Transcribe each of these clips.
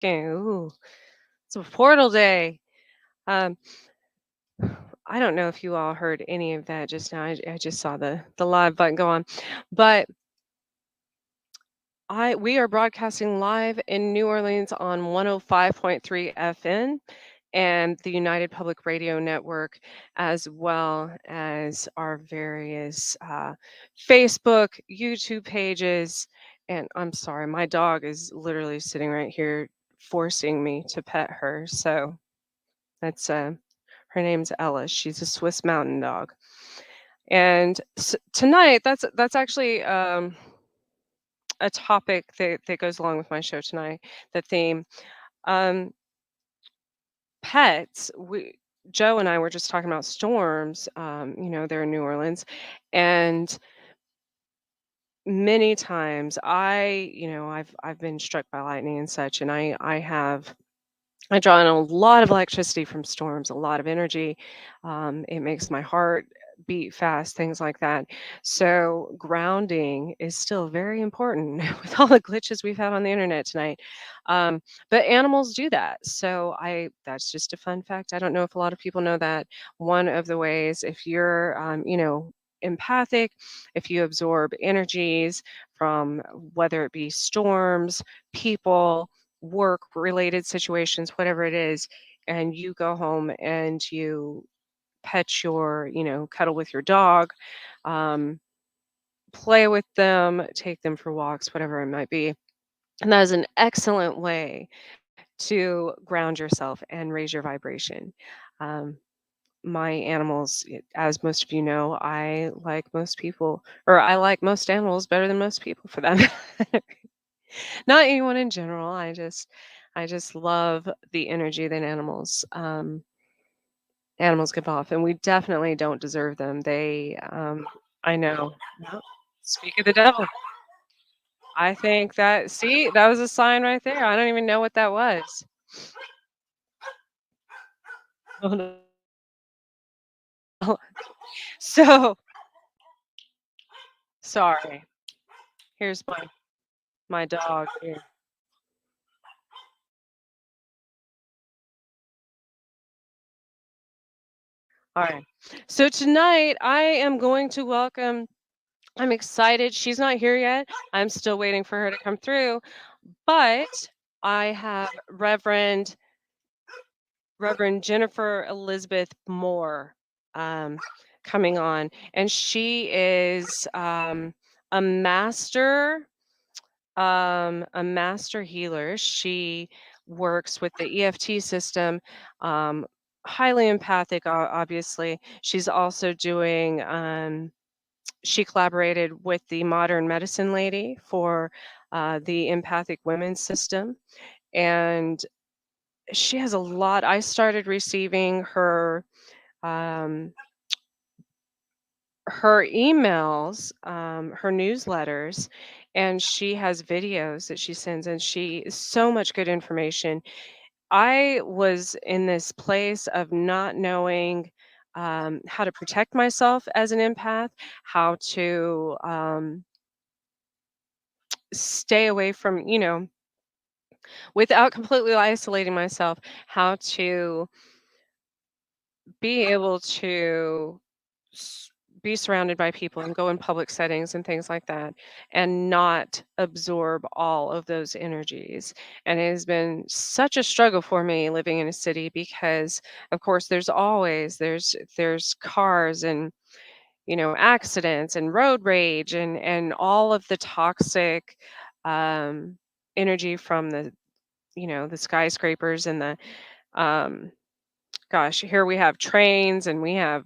Okay, ooh, it's a portal day. Um, I don't know if you all heard any of that just now. I just saw the live button go on, but we are broadcasting live in New Orleans on 105.3 FM and the United Public Radio Network, as well as our various Facebook, YouTube pages. And I'm sorry, my dog is literally sitting right here forcing me to pet her. So that's her name's Ella. She's a Swiss Mountain Dog. And tonight, that's actually a topic that goes along with my show tonight. The theme, um, pets. We Joe and I were just talking about storms. They're in New Orleans, and many times I've been struck by lightning and such, and I draw in a lot of electricity from storms, a lot of energy. It makes my heart beat fast, things like that. So, grounding is still very important with all the glitches we've had on the internet tonight. Um, but animals do that. That's just a fun fact. I don't know if a lot of people know that. One of the ways, if you're, empathic, if you absorb energies from whether it be storms, people, work related situations, whatever it is, and you go home and you cuddle with your dog, um, play with them, take them for walks, whatever it might be. And that is an excellent way to ground yourself and raise your vibration. Um, my animals, as most of you know, I like most animals better than most people for that matter. Not anyone in general. I just love the energy that animals give off, and we definitely don't deserve them. I know. Yep. Speak of the devil. I think that was a sign right there. I don't even know what that was. Oh, no. So sorry. Here's my dog here. All right. So tonight I am going to welcome. I'm excited. She's not here yet. I'm still waiting for her to come through. But I have Reverend Jennifer Elizabeth Moore um, coming on, and she is a master a master healer. She works with the EFT system, um, highly empathic, obviously. She's also doing. She collaborated with the Modern Medicine Lady for the empathic women's system, and she has a lot. I started receiving um, her emails, her newsletters, and she has videos that she sends, and she so much good information. I was in this place of not knowing how to protect myself as an empath, how to stay away from, without completely isolating myself, how to be able to s- be surrounded by people and go in public settings and things like that and not absorb all of those energies. And it has been such a struggle for me living in a city because of course there's cars and accidents and road rage and all of the toxic um energy from the skyscrapers and the um gosh, here we have trains and we have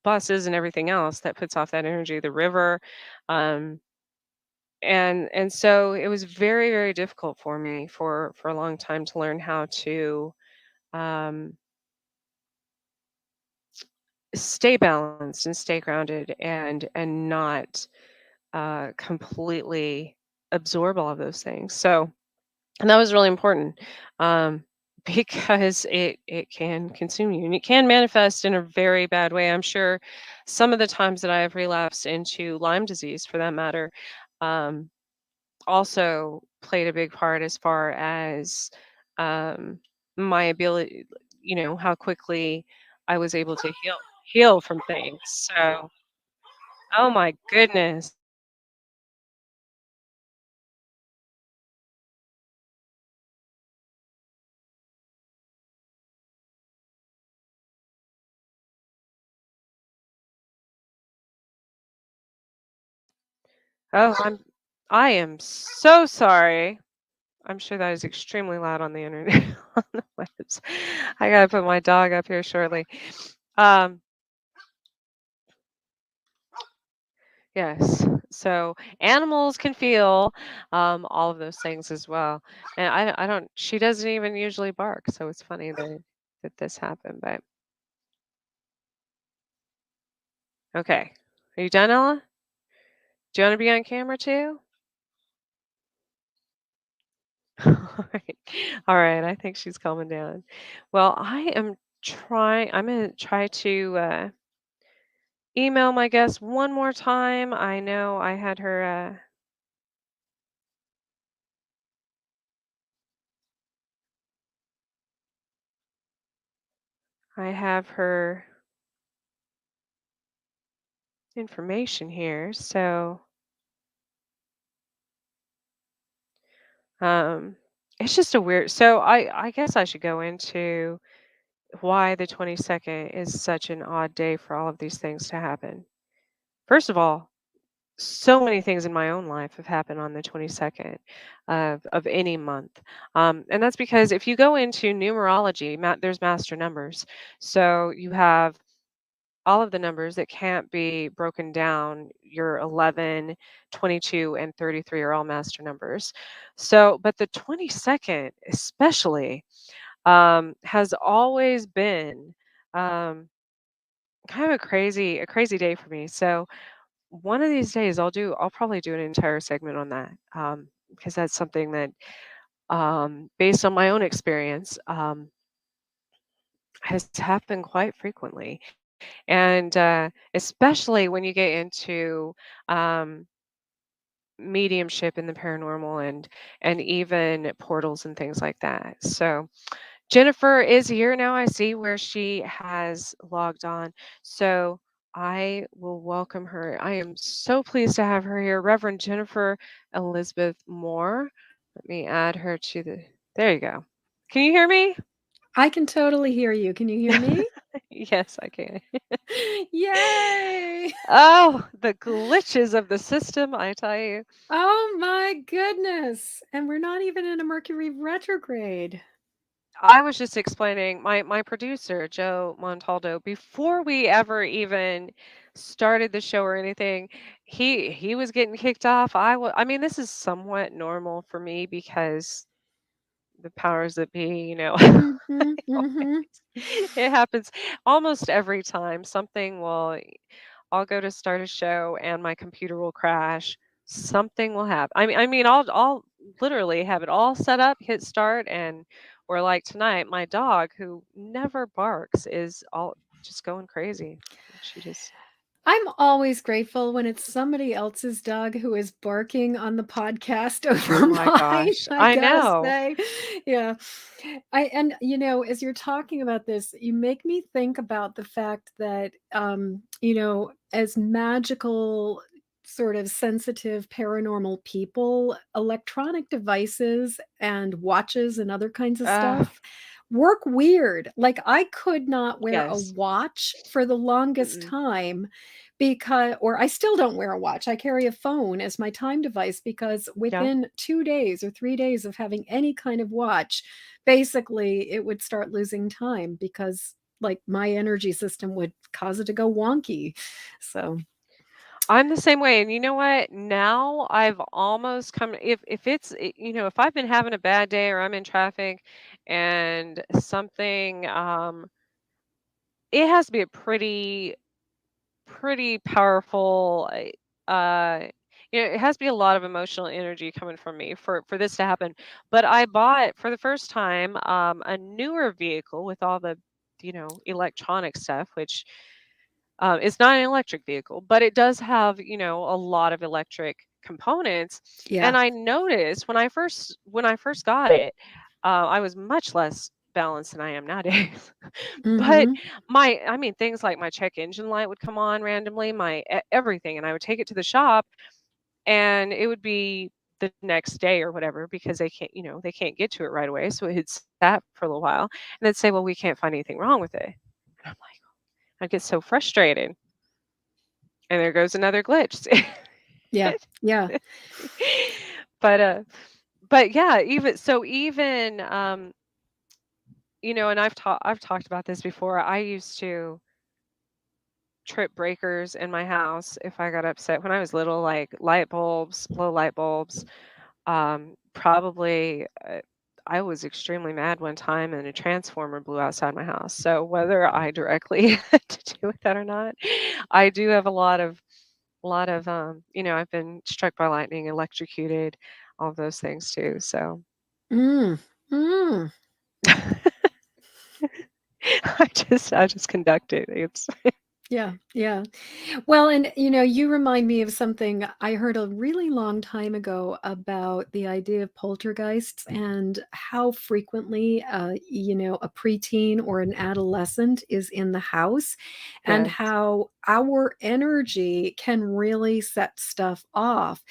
buses and everything else that puts off that energy, the river. Um, and so it was very, very difficult for me for a long time to learn how to um, stay balanced and stay grounded and not completely absorb all of those things. So and that was really important um, because it can consume you and it can manifest in a very bad way. I'm sure some of the times that I have relapsed into Lyme disease, for that matter, um, also played a big part as far as um, my ability, how quickly I was able to heal from things. So, oh my goodness. Oh, I am so sorry. I'm sure that is extremely loud on the internet on the webs. I gotta put my dog up here shortly. Um, yes. So animals can feel all of those things as well. And I don't. She doesn't even usually bark, so it's funny that this happened. But okay, are you done, Ella? Do you want to be on camera too? All right. All right. I think she's calming down. Well, I'm gonna try to email my guest one more time. I know I had her. I have her information here. So, um, it's just a weird. So I guess I should go into why the 22nd is such an odd day for all of these things to happen. First of all, so many things in my own life have happened on the 22nd of any month. And that's because if you go into numerology, there's master numbers. So you have all of the numbers that can't be broken down. Your 11, 22, and 33 are all master numbers. So, but the 22nd especially has always been um, kind of a crazy day for me. So one of these days I'll probably do an entire segment on that, because that's something that, based on my own experience, has happened quite frequently. And especially when you get into um, mediumship and the paranormal and even portals and things like that. So Jennifer is here now. I see where she has logged on. So I will welcome her. I am so pleased to have her here, Reverend Jennifer Elizabeth Moore. Let me add her to there you go. Can you hear me? I can totally hear you. Can you hear me? Yes, I can. Yay! Oh, the glitches of the system, I tell you. Oh my goodness. And we're not even in a Mercury retrograde. I was just explaining my producer, Joe Montaldo, before we ever even started the show or anything, he was getting kicked off. I mean, this is somewhat normal for me because the powers that be, Mhm, mhm. it happens almost every time. I'll go to start a show and my computer will crash. Something will happen. I'll literally have it all set up, hit start, or like tonight, my dog who never barks is all just going crazy. She just, I'm always grateful when it's somebody else's dog who is barking on the podcast oh over my mine, gosh, I I gotta know. say. Yeah. As you're talking about this, you make me think about the fact that, as magical, sort of sensitive, paranormal people, electronic devices and watches and other kinds of Uh, stuff work weird. Like, I could not wear a yes. watch for the longest Mm-mm. time because, or I still don't wear a watch. I carry a phone as my time device because Yeah. within 2 days or 3 days of having any kind of watch, basically it would start losing time because like my energy system would cause it to go wonky. So, I'm the same way, and you know what? Now I've almost come if I've been having a bad day or I'm in traffic and something it has to be a pretty powerful it has to be a lot of emotional energy coming from me for this to happen. But I bought for the first time a newer vehicle with all the electronic stuff, which it's not an electric vehicle, but it does have, a lot of electric components. yeah. And I noticed when I first got it, I was much less balanced than I am nowadays. But Mhm. I mean, things like my check engine light would come on randomly, everything, and I would take it to the shop, and it would be the next day or whatever because they can't get to it right away. So it had sat for a little while, and they'd say, "Well, we can't find anything wrong with it." And I'm like, I get so frustrated, and there goes another glitch. Yeah. Yeah. but but yeah, even and I've talked about this before. I used to trip breakers in my house if I got upset when I was little, like light bulbs, low light bulbs. Probably I was extremely mad one time and a transformer blew outside my house. So whether I directly had to do with that or not, I do have I've been struck by lightning, electrocuted, all of those things too. So Mm. Mm. I just conduct it. It's Yeah, yeah. Well, and you remind me of something I heard a really long time ago about the idea of poltergeists and how frequently, a preteen or an adolescent is in the house, and yes. how our energy can really set stuff off.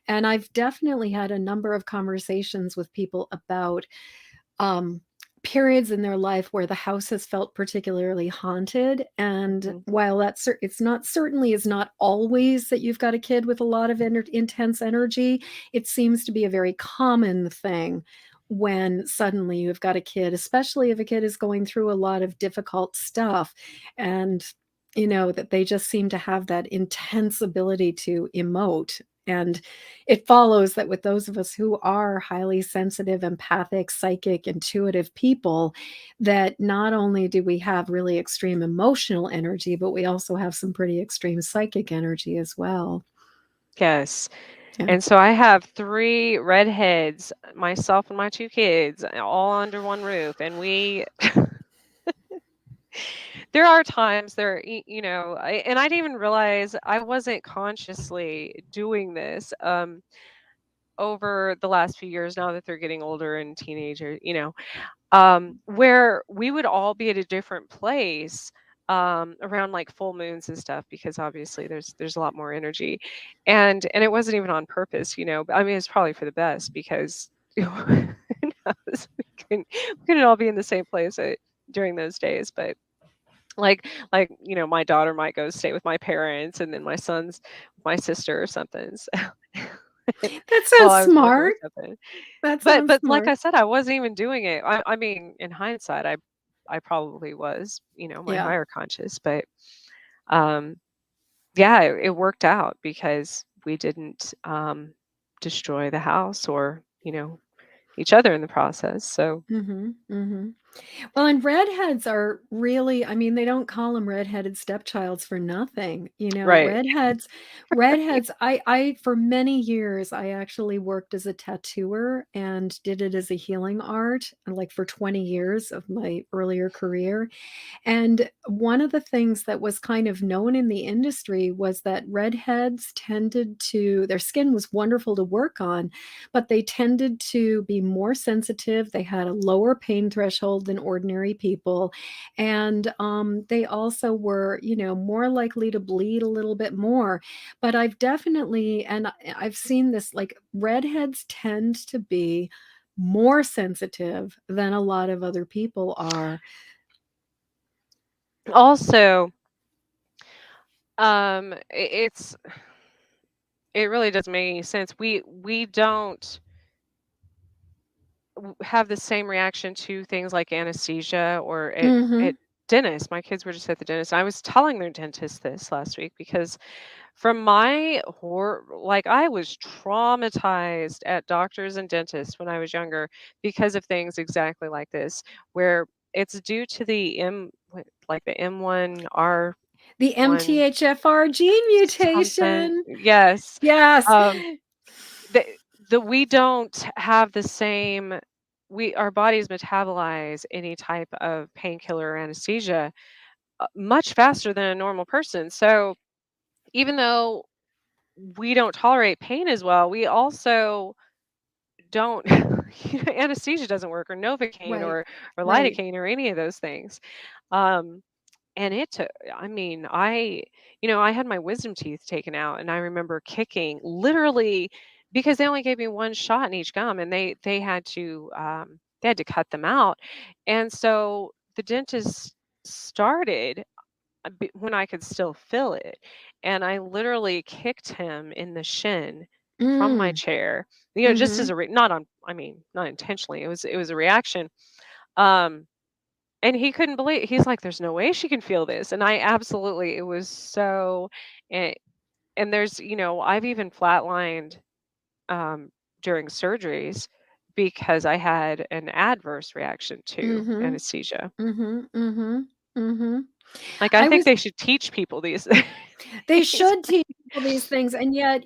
And I've definitely had a number of conversations with people about um, periods in their life where the house has felt particularly haunted. And Mhm. while it's not certainly is not always that you've got a kid with a lot of intense energy, it seems to be a very common thing when suddenly you've got a kid, especially if a kid is going through a lot of difficult stuff, and that they just seem to have that intense ability to emote. And it follows that with those of us who are highly sensitive, empathic, psychic, intuitive people, that not only do we have really extreme emotional energy, but we also have some pretty extreme psychic energy as well. Yes. Yeah. And so I have 3 redheads, myself and my 2 kids, all under one roof, and we there are times there, and I didn't even realize I wasn't consciously doing this, over the last few years now that they're getting older and teenager, where we would all be at a different place around like full moons and stuff because obviously there's a lot more energy, and it wasn't even on purpose, but I mean it's probably for the best because who knows, we couldn't all be in the same place during those days, but my daughter might go stay with my parents and then my son's with my sister or something. So That while sounds I was working smart. or something. That But sounds but like smart. I said, I wasn't even doing it. I mean, in hindsight, I probably was, my Yeah. higher conscious, but um yeah, it worked out because we didn't destroy the house or, each other in the process. So, Mhm. Mhm. Well, and redheads are really, I mean, they don't call them redheaded stepchilds for nothing. right. Redheads, I for many years I actually worked as a tattooer and did it as a healing art, like for 20 years of my earlier career. And one of the things that was kind of known in the industry was that redheads tended to, their skin was wonderful to work on, but they tended to be more sensitive. They had a lower pain threshold than ordinary people. And they also were, more likely to bleed a little bit more. But I've definitely, and I've seen this, like redheads tend to be more sensitive than a lot of other people are. Also, it really doesn't make any sense. We don't have the same reaction to things like anesthesia or at Mhm. dentists. My kids were just at the dentist. I was telling their dentist this last week because from my like I was traumatized at doctors and dentists when I was younger because of things exactly like this, where it's due to like the The M1 MTHFR gene something. mutation. Yes. Yes. Um, the we don't have the same our bodies metabolize any type of painkiller or anesthesia much faster than a normal person. So even though we don't tolerate pain as well, we also don't anesthesia doesn't work, or Novocaine, Right. or Right. lidocaine, or any of those things. Um, and it took, I mean, I had my wisdom teeth taken out, and I remember kicking literally, because they only gave me one shot in each gum, and they had to cut them out. And so the dentist started when I could still feel it. And I literally kicked him in the shin from my Mm. chair, just as Mhm. a not on, I mean, not intentionally. It was a reaction. Um, and he couldn't believe. He's like, "There's no way she can feel this." And I absolutely, it was so. And, and there's, I've even flatlined um, during surgeries because I had an adverse reaction to Mhm. anesthesia. Mhm. Mhm. Mhm. Like, I I think was they should teach people these They things. should teach people these things, and yet,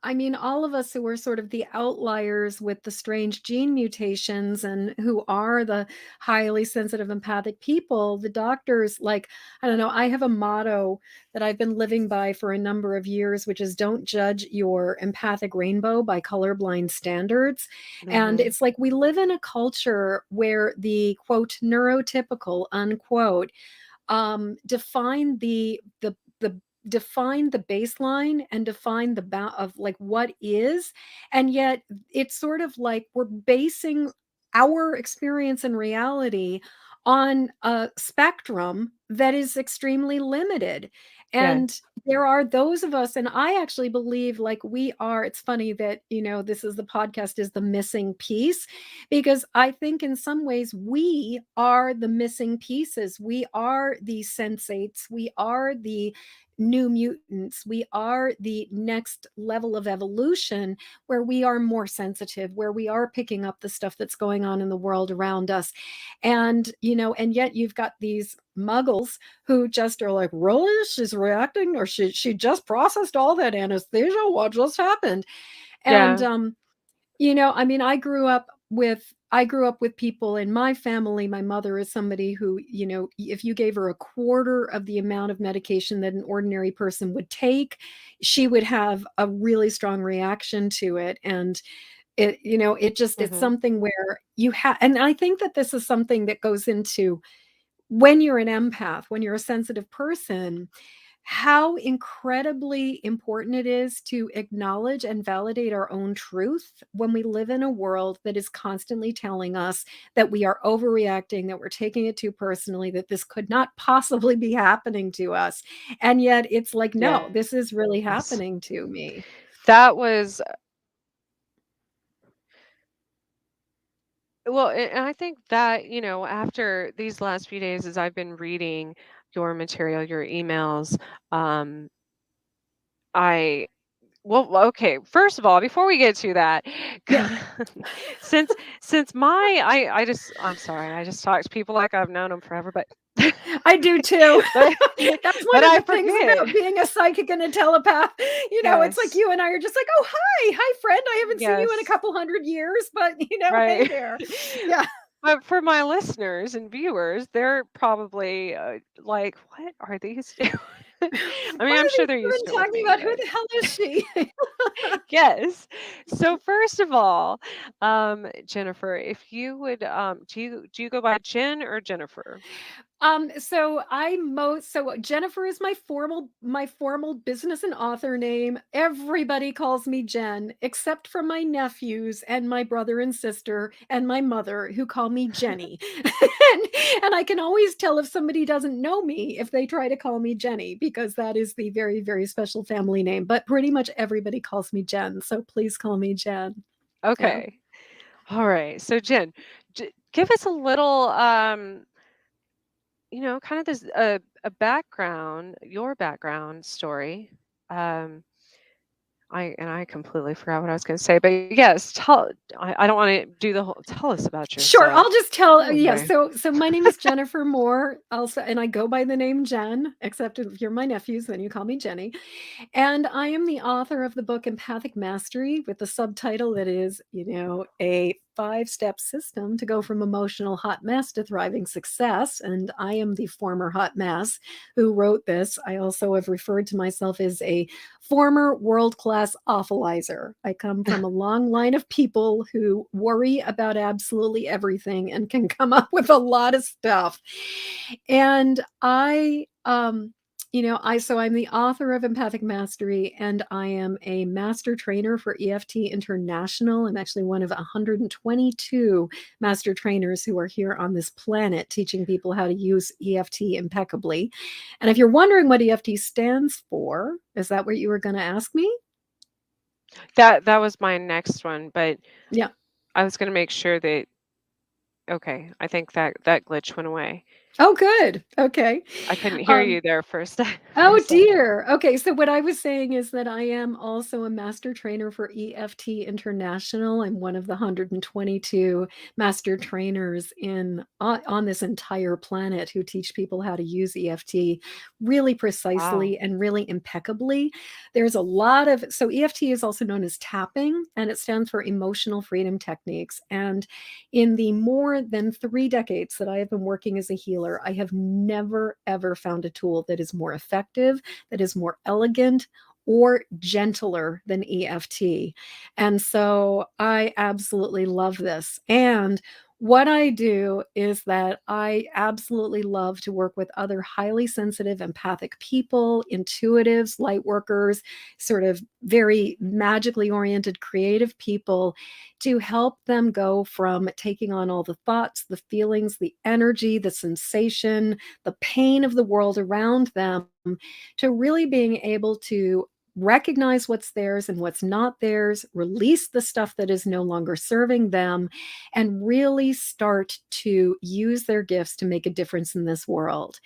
I mean, all of us who are sort of the outliers with the strange gene mutations and who are the highly sensitive empathic people, the doctors, like, I don't know, I have a motto that I've been living by for a number of years, which is don't judge your empathic rainbow by colorblind standards. And Mhm. it's like we live in a culture where the quote neurotypical unquote define the define the baseline and define the bound of like what is, and yet it's sort of like we're basing our experience and reality on a spectrum that is extremely limited. And Yes. there are those of us, and I actually believe like we are, it's funny that this is the podcast is the missing piece, because I think in some ways we are the missing pieces. We are the sensates. We are the new mutants. We are the next level of evolution where we are more sensitive, where we are picking up the stuff that's going on in the world around us. And yet you've got these muggles who just are like, really? She's reacting, or she just processed all that anesthesia. What just happened? And Yeah. I mean, I grew up with people in my family. My mother is somebody who, if you gave her a quarter of the amount of medication that an ordinary person would take, she would have a really strong reaction to it. And it's Mhm. something where you have, and I think that this is something that goes into when you're an empath, when you're a sensitive person, how incredibly important it is to acknowledge and validate our own truth when we live in a world that is constantly telling us that we are overreacting, that we're taking it too personally, that this could not possibly be happening to us. And yet it's like, no, this is really Yes. happening to me. That was well, and I think that, after these last few days, as I've been reading your material, your emails, um, I okay, first of all, before we get to that, Yeah, since I'm sorry, I just talk to people like I've known them forever, but I do too. but That's but one of I the things forget. about being a psychic and a telepath. It's like Yes. you and I are just like, oh, hi, friend. I haven't seen you in a Yes. couple hundred years, but, hey Right. there. Yeah. But for my listeners and viewers, they're probably like, "What are these doing?" I mean, Why I'm are sure these they're used to women it with talking me, about who but the hell is she? yes. So first of all, Jennifer, if you would, do you go by Jen or Jennifer? So Jennifer is my formal business and author name. Everybody calls me Jen, except for my nephews and my brother and sister and my mother, who call me Jenny. and I can always tell if somebody doesn't know me if they try to call me Jenny, because that is the very, very special family name. But pretty much everybody calls me Jen, so please call me Jen. Yeah. Okay. All right. So Jen, give us a little, kind of this a background, your background story. Um, I completely forgot what I was going to say, but yes, I don't want to do the whole. Tell us about Sure, yourself. I'll just tell Oh yeah, my. so my name is Jennifer Moore, also, and I go by the name Jen, except if you're my nephews, then you call me Jenny. And I am the author of the book Empathic Mastery, with the subtitle that is, a 5-step system to go from emotional hot mess to thriving success. And I am the former hot mess who wrote this. I also have referred to myself as a former world class awfulizer. I come from a long line of people who worry about absolutely everything and can come up with a lot of stuff. And I'm the author of Empathic Mastery, and I am a master trainer for EFT International. I'm actually one of 122 master trainers who are here on this planet teaching people how to use EFT impeccably. And if you're wondering what EFT stands for, is that what you were going to ask me? That was my next one, but Yeah. I was gonna make sure that okay, I think that glitch went away. Oh, good. Okay. I couldn't hear Um, you there for a for a Oh second. dear. Okay, so what I was saying is that I am also a master trainer for EFT International. I'm one of the 122 master trainers in on this entire planet who teach people how to use EFT really Wow. precisely and really impeccably. There's a lot of so EFT is also known as tapping, and it stands for Emotional Freedom Techniques. And in the more than 3 decades that I have been working as a healer, I have never, ever found a tool that is more effective, that is more elegant, or gentler than EFT. And so I absolutely love this. And what I do is that I absolutely love to work with other highly sensitive, empathic people, intuitives, light workers, sort of very magically oriented, creative people to help them go from taking on all the thoughts, the feelings, the energy, the sensation, the pain of the world around them to really being able to recognize what's theirs and what's not theirs, release the stuff that is no longer serving them, and really start to use their gifts to make a difference in this world.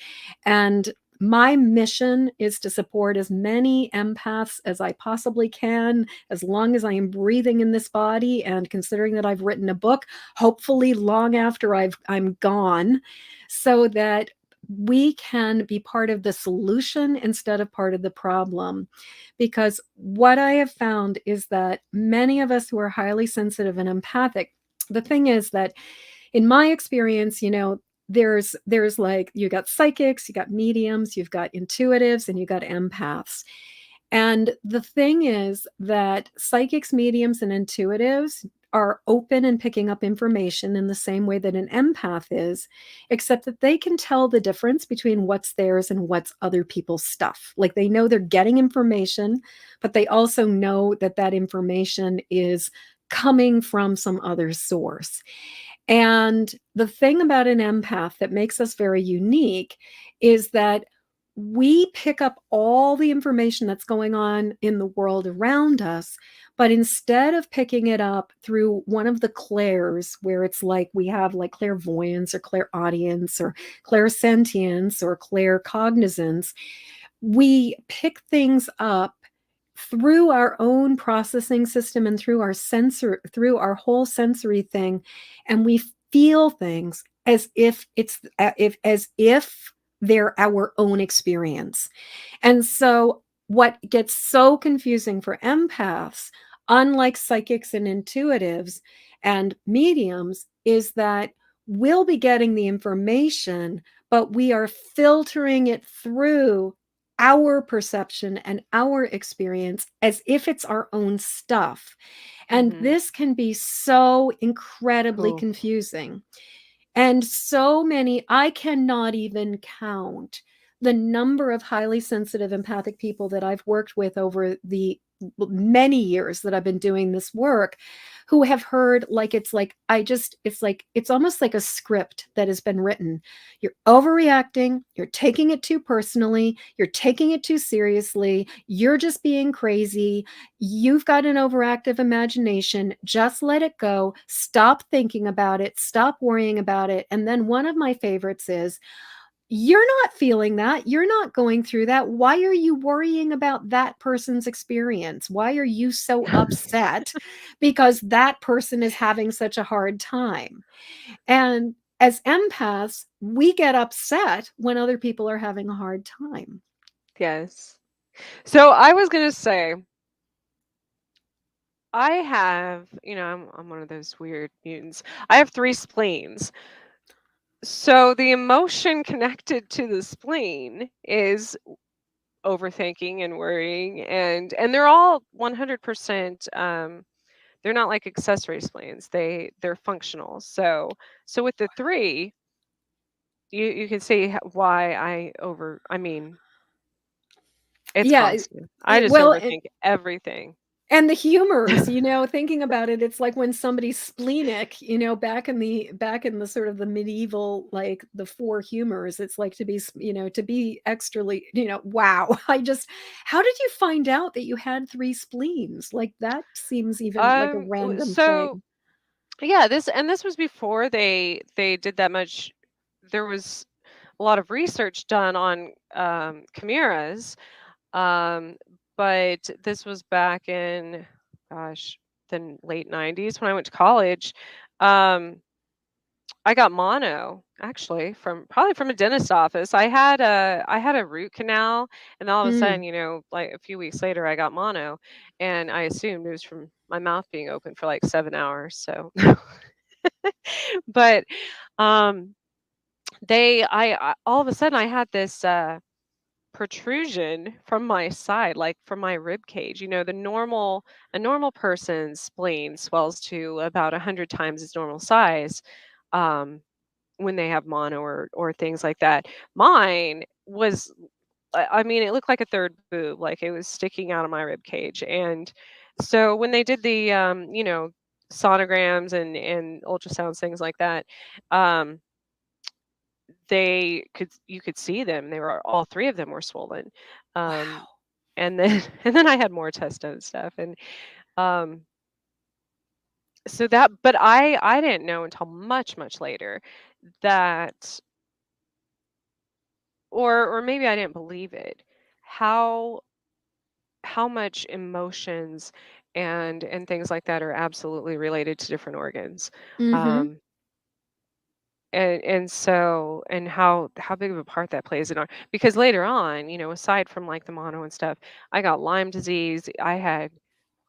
And my mission is to support as many empaths as I possibly can, as long as I am breathing in this body. And considering that I've written a book, hopefully long after I'm gone, so that we can be part of the solution instead of part of the problem. Because what I have found is that many of us who are highly sensitive and empathic, the thing is that in my experience, there's like you got psychics, you got mediums, you've got intuitives, and you got empaths. And the thing is that psychics, mediums, and intuitives are open and picking up information in the same way that an empath is, except that they can tell the difference between what's theirs and what's other people's stuff. Like they know they're getting information, but they also know that that information is coming from some other source. And the thing about an empath that makes us very unique is that we pick up all the information that's going on in the world around us, but instead of picking it up through one of the clairs, where it's like we have like clairvoyance or clairaudience or clairsentience or claircognizance, we pick things up through our own processing system and through our whole sensory thing, and we feel things as if they're our own experience. And so, what gets so confusing for empaths, unlike psychics and intuitives and mediums, is that we'll be getting the information, but we are filtering it through our perception and our experience as if it's our own stuff. And Mhm. this can be so incredibly Ooh. confusing. And so many, I cannot even count the number of highly sensitive, empathic people that I've worked with over the many years that I've been doing this work who have heard it's almost like a script that has been written. You're overreacting, you're taking it too personally, you're taking it too seriously, you're just being crazy, you've got an overactive imagination, just let it go, stop thinking about it, stop worrying about it. And then one of my favorites is, you're not feeling that. You're not going through that. Why are you worrying about that person's experience? Why are you so upset because that person is having such a hard time? And as empaths, we get upset when other people are having a hard time. Yes. So I was gonna say, I have, I'm one of those weird mutants. I have 3 spleens. So the emotion connected to the spleen is overthinking and worrying, and they're all 100%, they're not like accessory spleens. They're functional. So with the 3, you can see why I mean, it's Yeah, constant. I just well, overthink everything. and the humors, thinking about it, it's like when somebody's splenic, back in the sort of the medieval, like the four humors, it's like to be extrally, wow. How did you find out that you had three spleens? Like that seems even like a random So thing. yeah, this was before they did that much. There was a lot of research done on chimeras, um, but this was back in, gosh, the late 90s when I went to college. Um, I got mono actually from probably from a dentist office. I had a root canal, and all of a sudden, Mm. like a few weeks later, I got mono, and I assumed it was from my mouth being open for like 7 hours. So, but um, I all of a sudden I had this protrusion from my side, like from my rib cage. A normal person's spleen swells to about 100 times its normal size. Um, when they have mono or things like that. Mine was, I mean, it looked like a third boob, like it was sticking out of my rib cage. And so when they did the, sonograms and ultrasounds, things like that, um, you could see them. They were all 3 of them were swollen. Um, Wow. and then and then I had more tests done and stuff. And um, so that, but I didn't know until much, much later that, or maybe I didn't believe it, how much emotions and things like that are absolutely related to different organs. Mm-hmm. Um, and how big of a part that plays in our, because later on, aside from like the mono and stuff, I got Lyme disease. I had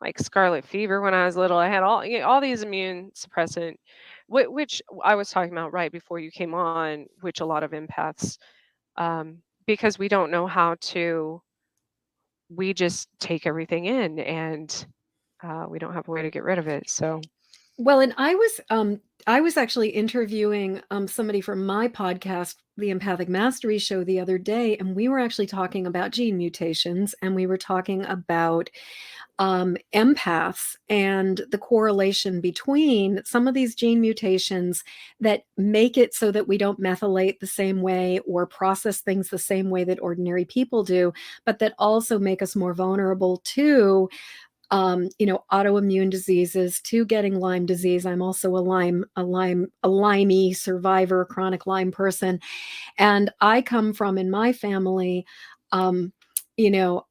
like scarlet fever when I was little. I had all these immune suppressant, which I was talking about right before you came on, which a lot of empaths, because we don't know how to, we just take everything in, and we don't have a way to get rid of it. So, Well, and I was actually interviewing somebody from my podcast, the Empathic Mastery Show, the other day, and we were actually talking about gene mutations, and we were talking about empaths and the correlation between some of these gene mutations that make it so that we don't methylate the same way or process things the same way that ordinary people do, but that also make us more vulnerable to autoimmune diseases, to getting Lyme disease. I'm also a Limey survivor, chronic Lyme person. And I come from, in my family, um,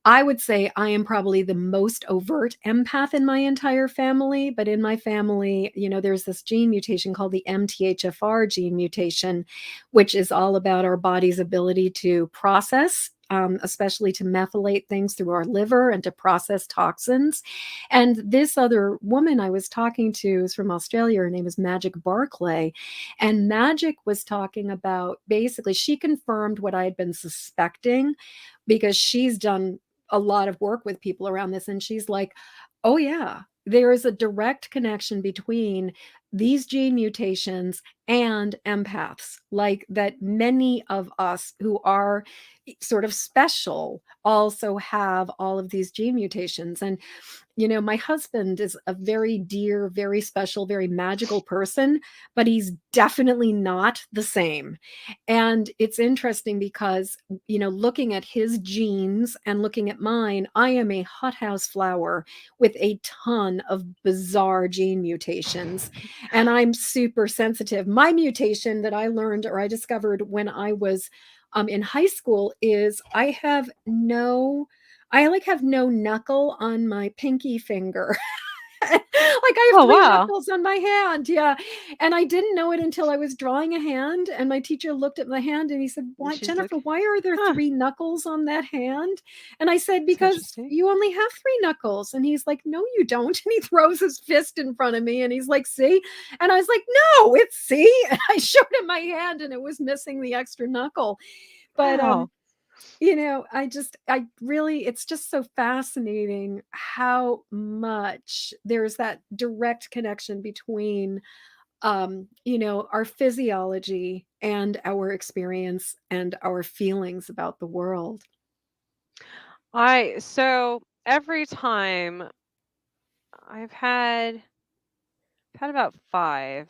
I would say I am probably the most overt empath in my entire family. But in my family, there's this gene mutation called the MTHFR gene mutation, which is all about our body's ability to process. Especially to methylate things through our liver and to process toxins. And this other woman I was talking to is from Australia. Her name is Magic Barclay. And Magic was talking about, basically, she confirmed what I had been suspecting because she's done a lot of work with people around this. And she's like, oh, yeah, there is a direct connection between these gene mutations and empaths, like that many of us who are sort of special also have all of these gene mutations. And my husband is a very dear, very special, very magical person, but he's definitely not the same. And it's interesting because, looking at his genes and looking at mine, I am a hothouse flower with a ton of bizarre gene mutations. And I'm super sensitive. My mutation that I learned or I discovered when I was in high school is I like have no knuckle on my pinky finger. Like, I have Oh, 3 wow. knuckles on my hand, yeah, and I didn't know it until I was drawing a hand, and my teacher looked at my hand and he said, And "Why, she's like, Jennifer, why are there "Huh, 3 knuckles on that hand?" And I said, that's "Because interesting." you only have 3 knuckles." And he's like, "No, you don't." And he throws his fist in front of me and he's like, "See?" And I was like, "No, it's see?" And I showed him my hand and it was missing the extra knuckle. But Wow. I really, it's just so fascinating how much there's that direct connection between, our physiology and our experience and our feelings about the world. So every time I've had about 5.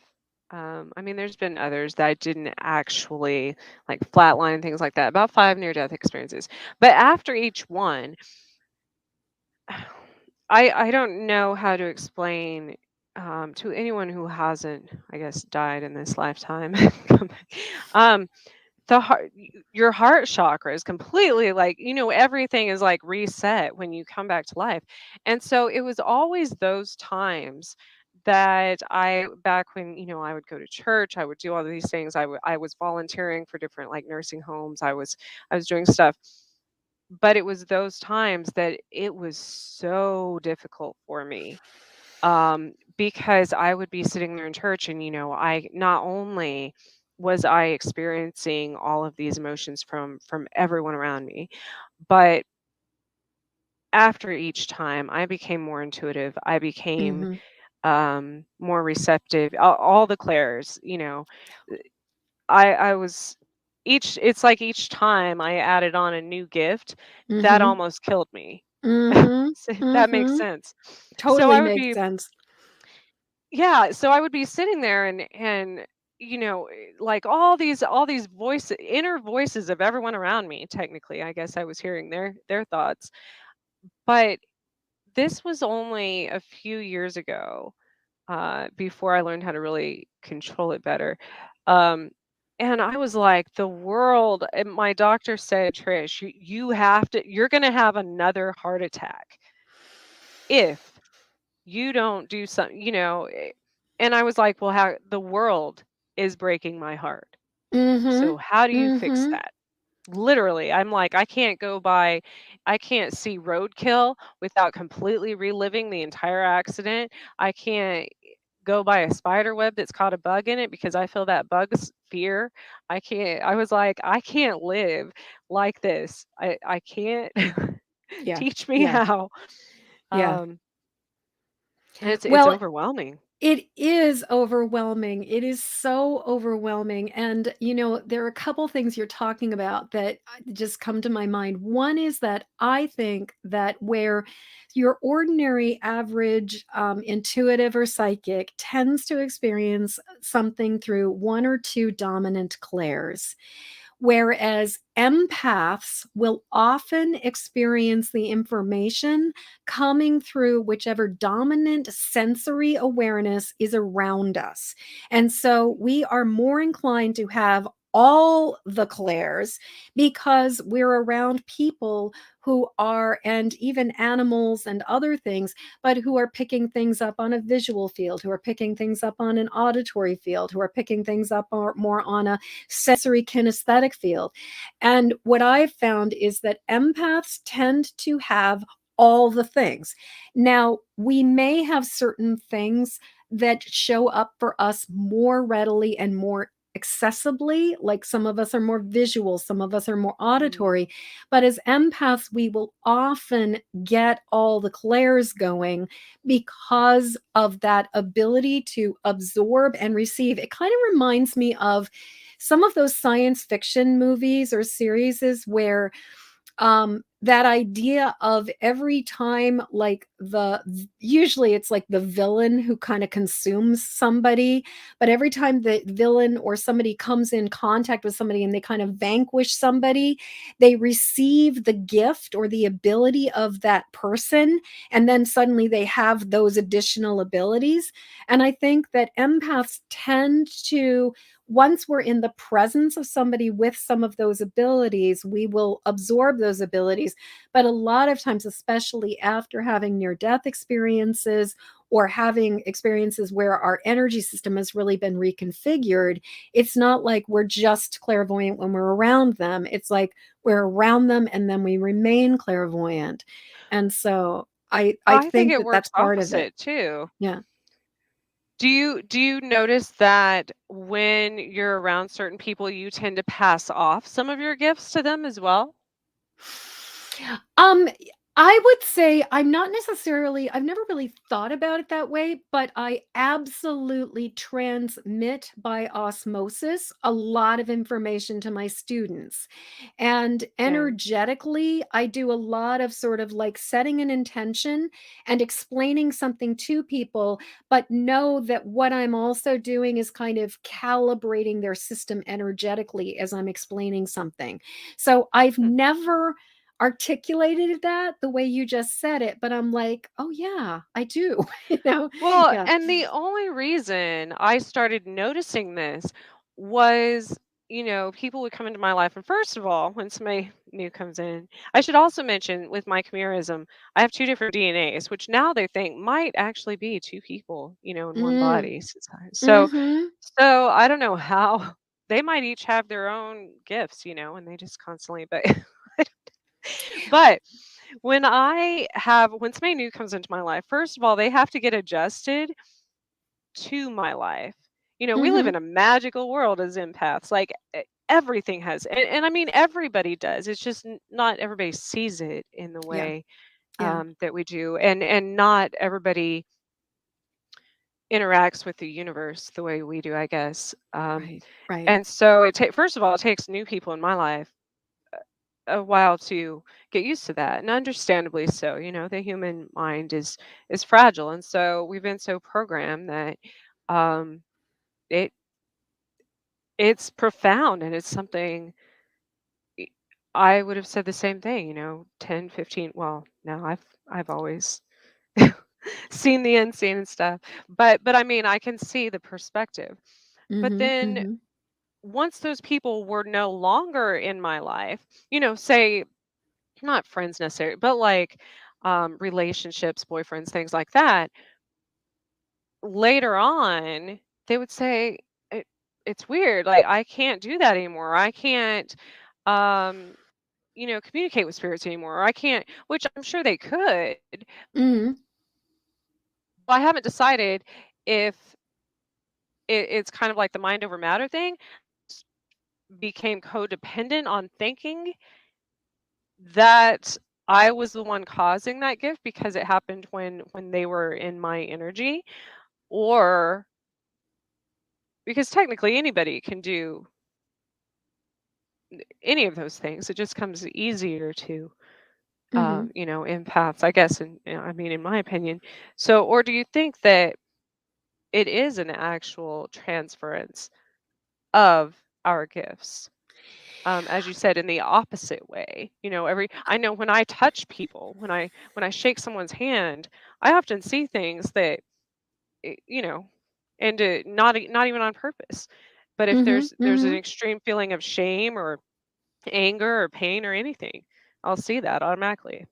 I mean, there's been others that I didn't actually like flatline and things like that. About 5 near-death experiences. But after each one, I don't know how to explain to anyone who hasn't, I guess, died in this lifetime. come back, um, your heart chakra is completely like, everything is like reset when you come back to life. And so it was always those times that back when, I would go to church, I would do all of these things. I was volunteering for different like nursing homes. I was doing stuff. But it was those times that it was so difficult for me, because I would be sitting there in church and, I not only was I experiencing all of these emotions from everyone around me, but after each time I became more intuitive. I became Mhm. more receptive. All the clairs, I was each it's like each time I added on a new gift, that Mhm. almost killed me. Mhm. So if that makes Mhm. sense. So Totally makes sense. so I would be sitting there and like all these voices, inner voices of everyone around me, technically, I guess I was hearing their thoughts. But this was only a few years ago, before I learned how to really control it better. Um, and I was like, the world, and my doctor said, Trish, you're going to have another heart attack if you don't do something, and I was like, well, how the world is breaking my heart. Mhm. So how do you fix Mhm. that? Literally, I'm like, I can't see roadkill without completely reliving the entire accident. I can't go by a spider web that's caught a bug in it because I feel that bug's fear. I was like, I can't live like this. I can't. Yeah. Teach me Yeah. how. Yeah. Um, and it's Well, overwhelming. it is overwhelming. It is so overwhelming. And, there are a couple things you're talking about that just come to my mind. One is that I think that where your ordinary, average, intuitive or psychic tends to experience something through one or two dominant clairs, whereas empaths will often experience the information coming through whichever dominant sensory awareness is around us. And so we are more inclined to have all the clairs because we're around people who are, and even animals and other things, but who are picking things up on a visual field, who are picking things up on an auditory field, who are picking things up more on a sensory kinesthetic field. And what I've found is that empaths tend to have all the things. Now, we may have certain things that show up for us more readily and more accessibly, like some of us are more visual, some of us are more Mm, auditory, but as empaths we will often get all the clairs going because of that ability to absorb and receive. It kind of reminds me of some of those science fiction movies or series where that idea of every time, like usually it's like the villain who kind of consumes somebody, but every time the villain or somebody comes in contact with somebody and they kind of vanquish somebody, they receive the gift or the ability of that person, and then suddenly they have those additional abilities. And I think that empaths tend to, once we're in the presence of somebody with some of those abilities, we will absorb those abilities. But a lot of times, especially after having near death experiences or having experiences where our energy system has really been reconfigured, it's not like we're just clairvoyant when we're around them. It's like we're around them and then we remain clairvoyant. And so I I think think it that that's works part of it. opposite too. Yeah. Do you notice that when you're around certain people, you tend to pass off some of your gifts to them as well? Um, I would say I'm not necessarily, I've never really thought about it that way, but I absolutely transmit by osmosis a lot of information to my students. And Same. energetically, I do a lot of sort of like setting an intention and explaining something to people, but know that what I'm also doing is kind of calibrating their system energetically as I'm explaining something. So I've Hmm. never articulated that the way you just said it, but I'm like, "Oh, yeah, I do." You know? Well, Yeah. and the only reason I started noticing this was, people would come into my life. And first of all, when somebody new comes in, I should also mention with my chimerism, I have two different DNAs, which now they think might actually be two people, in one Mm. body. So, Mhm. so I don't know how they might each have their own gifts, and they just constantly, but, but when somebody new comes into my life, first of all, they have to get adjusted to my life. We live Mhm. in a magical world as empaths. Like everything has, and I mean everybody does. It's just not everybody sees it in the Yeah. way Yeah. that we do, and not everybody interacts with the universe the way we do, I guess. Right. Right. And so first of all, it takes new people in my life a while to get used to that, and understandably so. The human mind is fragile, and so we've been so programmed that um it it's profound, and it's something e- I would have said the same thing, 10, 15. Well, no, I've always seen the unseen and stuff. But I mean, I can see the perspective. But Mhm. then Mhm. once those people were no longer in my life, say not friends necessarily, but like relationships, boyfriends, things like that, later on, they would say, it's weird. Like, I can't do that anymore. I can't, um, communicate with spirits anymore. Or I can't, which I'm sure they could. Mhm. But I haven't decided if it's kind of like the mind over matter thing became codependent on thinking that I was the one causing that gift because it happened when they were in my energy, or because technically anybody can do any of those things. It just comes easier to, Mhm. empaths, I guess. And I mean, in my opinion. So, or do you think that it is an actual transference of our gifts? As you said, in the opposite way. I know when I touch people, when I shake someone's hand, I often see things that, eh, you know, and not even on purpose. But if Mhm. there's an Mhm. extreme feeling of shame or anger or pain or anything, I'll see that automatically.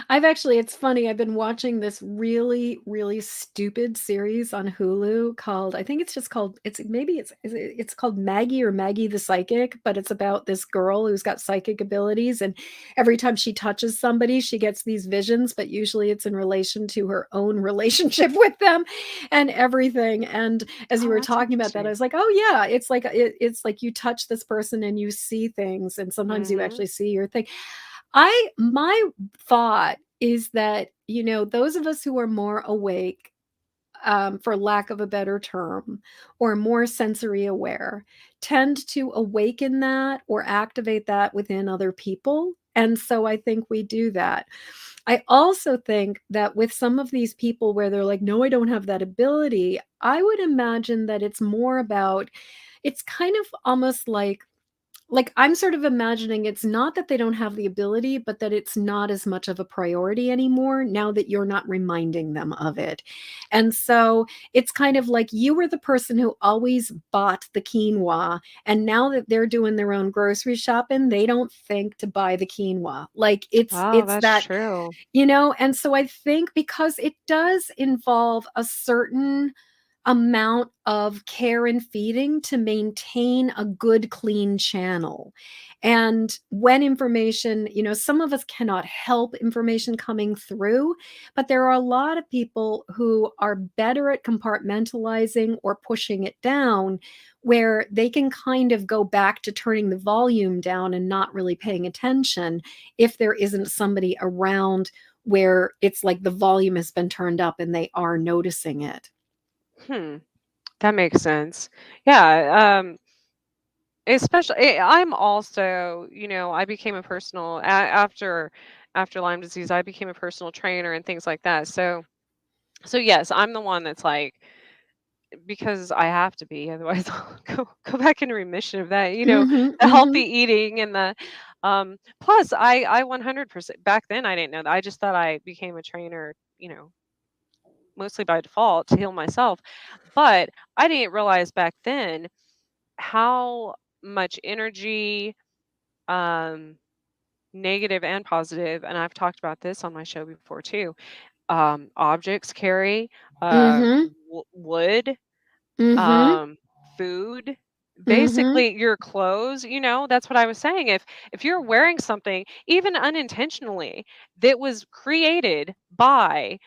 I've actually, it's funny, I've been watching this really, really stupid series on Hulu called, I think it's just called, it's maybe it's called Maggie or Maggie the Psychic, but it's about this girl who's got psychic abilities, and every time she touches somebody, she gets these visions, but usually it's in relation to her own relationship with them and everything. And as you Oh, were that's talking about that, I interesting. was like, oh yeah, it's like you touch this person and you see things, and sometimes you Mhm. actually see your thing. I my thought is that, those of us who are more awake, for lack of a better term, or more sensory aware, tend to awaken that or activate that within other people. And so I think we do that. I also think that with some of these people where they're like, no, I don't have that ability, I would imagine that it's more about, it's kind of almost like like, I'm sort of imagining it's not that they don't have the ability, but that it's not as much of a priority anymore now that you're not reminding them of it. And so it's kind of like you were the person who always bought the quinoa, and now that they're doing their own grocery shopping, they don't think to buy the quinoa. Like Oh, it's that's that, true. and so I think because it does involve a certain amount of care and feeding to maintain a good, clean channel. And when information, some of us cannot help information coming through, but there are a lot of people who are better at compartmentalizing or pushing it down, where they can kind of go back to turning the volume down and not really paying attention if there isn't somebody around where it's like the volume has been turned up and they are noticing it. Hmm, that makes sense. Yeah, especially I'm also, I became a personal after Lyme disease, I became a personal trainer and things like that. So yes, I'm the one that's like, because I have to be, otherwise I'll go back into remission of that, Mhm, the mhm. healthy eating and the plus I 100% back then I didn't know that. I just thought I became a trainer, mostly by default to heal myself. But I didn't realize back then how much energy, um, negative and positive, and I've talked about this on my show before too. Objects carry, uh, Mhm, wood, mhm, um, food, mhm. basically your clothes. That's what I was saying. If you're wearing something, even unintentionally, that was created by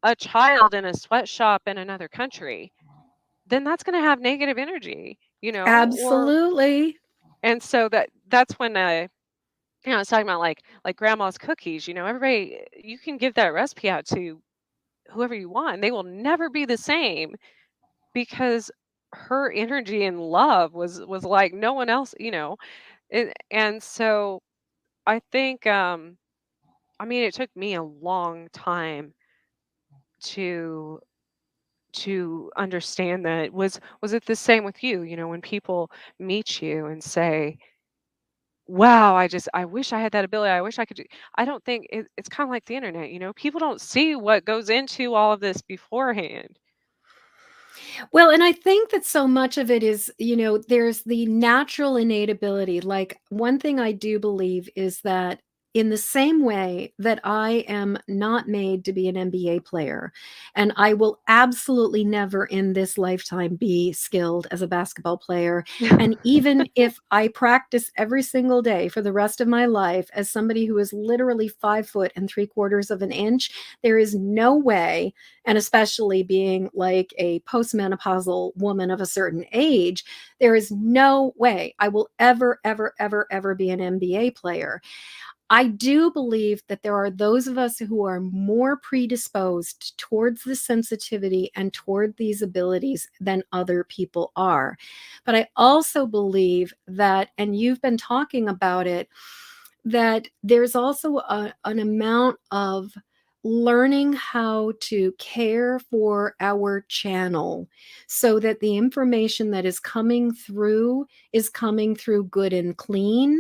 a child in a sweatshop in another country, then that's going to have negative energy, or Absolutely. and so that's when I was talking about like grandma's cookies, everybody you can give that recipe out to whoever you want, and they will never be the same because her energy and love was like no one else, and so I think I mean it took me a long time to understand that. Was it the same with you, when people meet you and say, wow, I wish I had that ability. I wish I could do. I don't think it's kind of like the internet, people don't see what goes into all of this beforehand. Well, and I think that so much of it is, there's the natural innate ability. Like, one thing I do believe is that in the same way that I am not made to be an NBA player, and I will absolutely never in this lifetime be skilled as a basketball player. And even if I practice every single day for the rest of my life as somebody who is literally 5 foot and 3/4 of an inch, there is no way, and especially being like a postmenopausal woman of a certain age, there is no way I will ever, ever, ever, ever be an NBA player. I do believe that there are those of us who are more predisposed towards the sensitivity and toward these abilities than other people are. But I also believe that, and you've been talking about it, that there's also an amount of learning how to care for our channel so that the information that is coming through good and clean,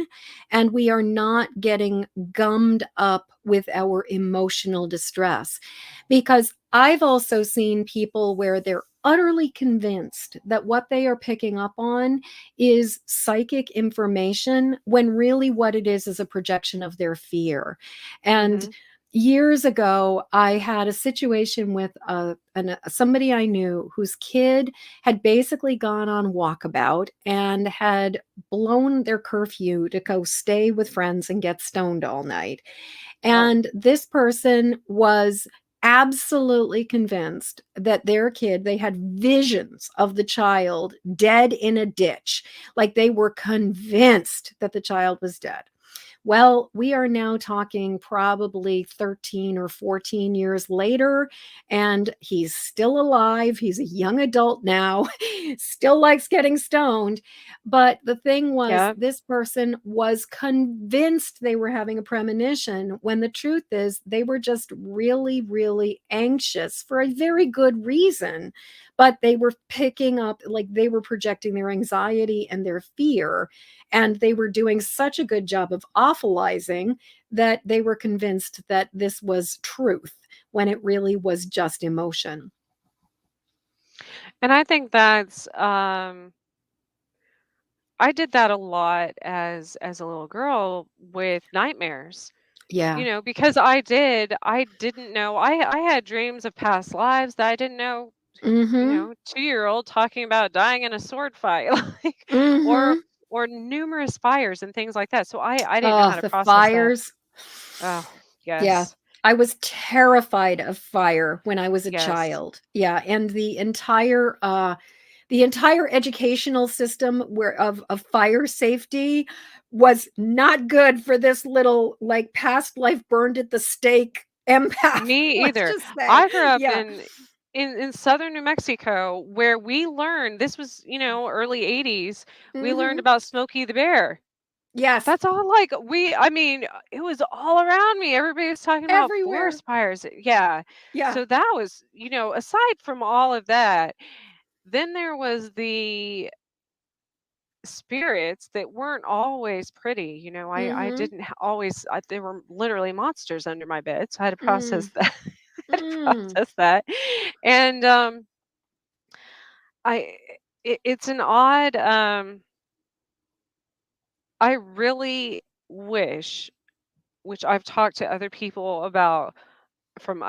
and we are not getting gummed up with our emotional distress. Because I've also seen people where they're utterly convinced that what they are picking up on is psychic information, when really what it is a projection of their fear. And Hmm. years ago, I had a situation with somebody I knew whose kid had basically gone on walkabout and had blown their curfew to go stay with friends and get stoned all night. Oh. And this person was absolutely convinced that their kid, they had visions of the child dead in a ditch. Like, they were convinced that the child was dead. Well, we are now talking probably 13 or 14 years later, and he's still alive. He's a young adult now, still likes getting stoned. But the thing was, Yeah. this person was convinced they were having a premonition when the truth is they were just really, really anxious for a very good reason. But they were picking up, like they were projecting their anxiety and their fear, and they were doing such a good job of awfulizing that they were convinced that this was truth when it really was just emotion. And I think that's I did that a lot as a little girl with nightmares. Yeah. Because I didn't know. I had dreams of past lives that I didn't know. Mhm. 2-year-old talking about dying in a sword fight, like, or Mhm. numerous fires and things like that. So I didn't know how Oh, to the process that. fires. Oh, Yeah. yes. I was terrified of fire when I was a Yes. child. Yeah, and the entire educational system where of fire safety was not good for this little like past life burned at the stake empath. Me Let's either. just say, I grew up yeah. in southern New Mexico where we learned this was, early 80s. We learned Hmm. about Smokey the Bear. Yes, That's all like I mean, it was all around me. Everybody was talking about everywhere. forest fires. Yeah. Yeah. So that was, aside from all of that, then there was the spirits that weren't always pretty. I Hmm. didn't always, there were literally monsters under my bed. So I had to process Mm, that. I had to mm. process that. And I, it's an odd, I really wish, which I've talked to other people about from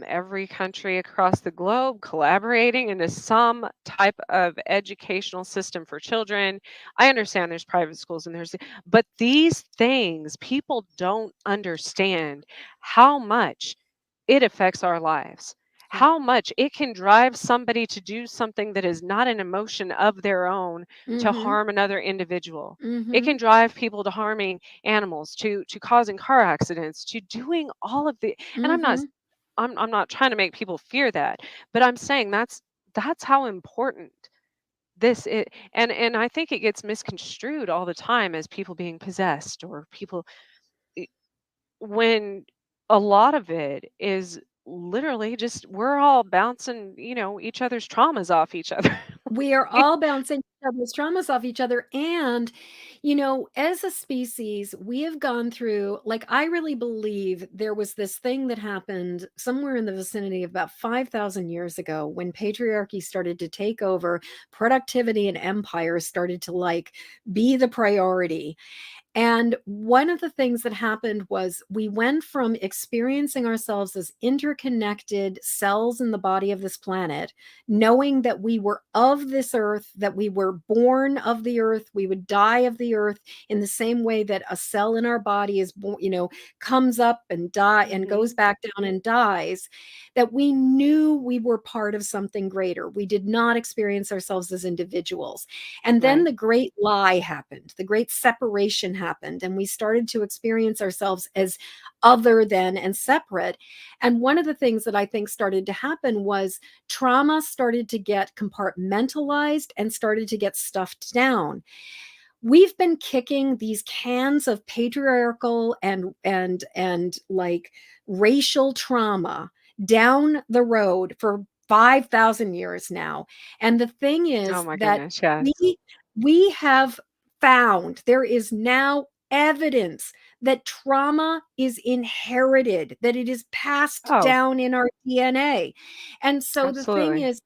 every country across the globe collaborating into some type of educational system for children. I understand there's private schools and but these things people don't understand how much it affects our lives. Yeah. How much it can drive somebody to do something that is not an emotion of their own to Mhm. harm another individual. It can Mhm. drive people to harming animals, to causing car accidents, to doing all of the, and Mhm. I'm not trying to make people fear that, but I'm saying that's how important this is. And I think it gets misconstrued all the time as people being possessed or people, i- when a lot of it is literally just we're all bouncing, each other's traumas off each other. We are all bouncing each other's traumas off each other. And, as a species, we have gone through, like, I really believe there was this thing that happened somewhere in the vicinity of about 5,000 years ago when patriarchy started to take over, productivity and empire started to like be the priority. And one of the things that happened was we went from experiencing ourselves as interconnected cells in the body of this planet, knowing that we were of this earth, that we were born of the earth, we would die of the earth in the same way that a cell in our body is born, comes up and die and goes Hmm. back down and dies, that we knew we were part of something greater. We did not experience ourselves as individuals. And then Right. the great lie happened, the great separation happened, and we started to experience ourselves as other than and separate. And one of the things that I think started to happen was trauma started to get compartmentalized and started to get stuffed down. We've been kicking these cans of patriarchal and like racial trauma down the road for 5,000 years now. And the thing Oh is my that goodness, yes. we have found there is now evidence that trauma is inherited, that it is passed Oh, down in our DNA. And so the thing absolutely. is,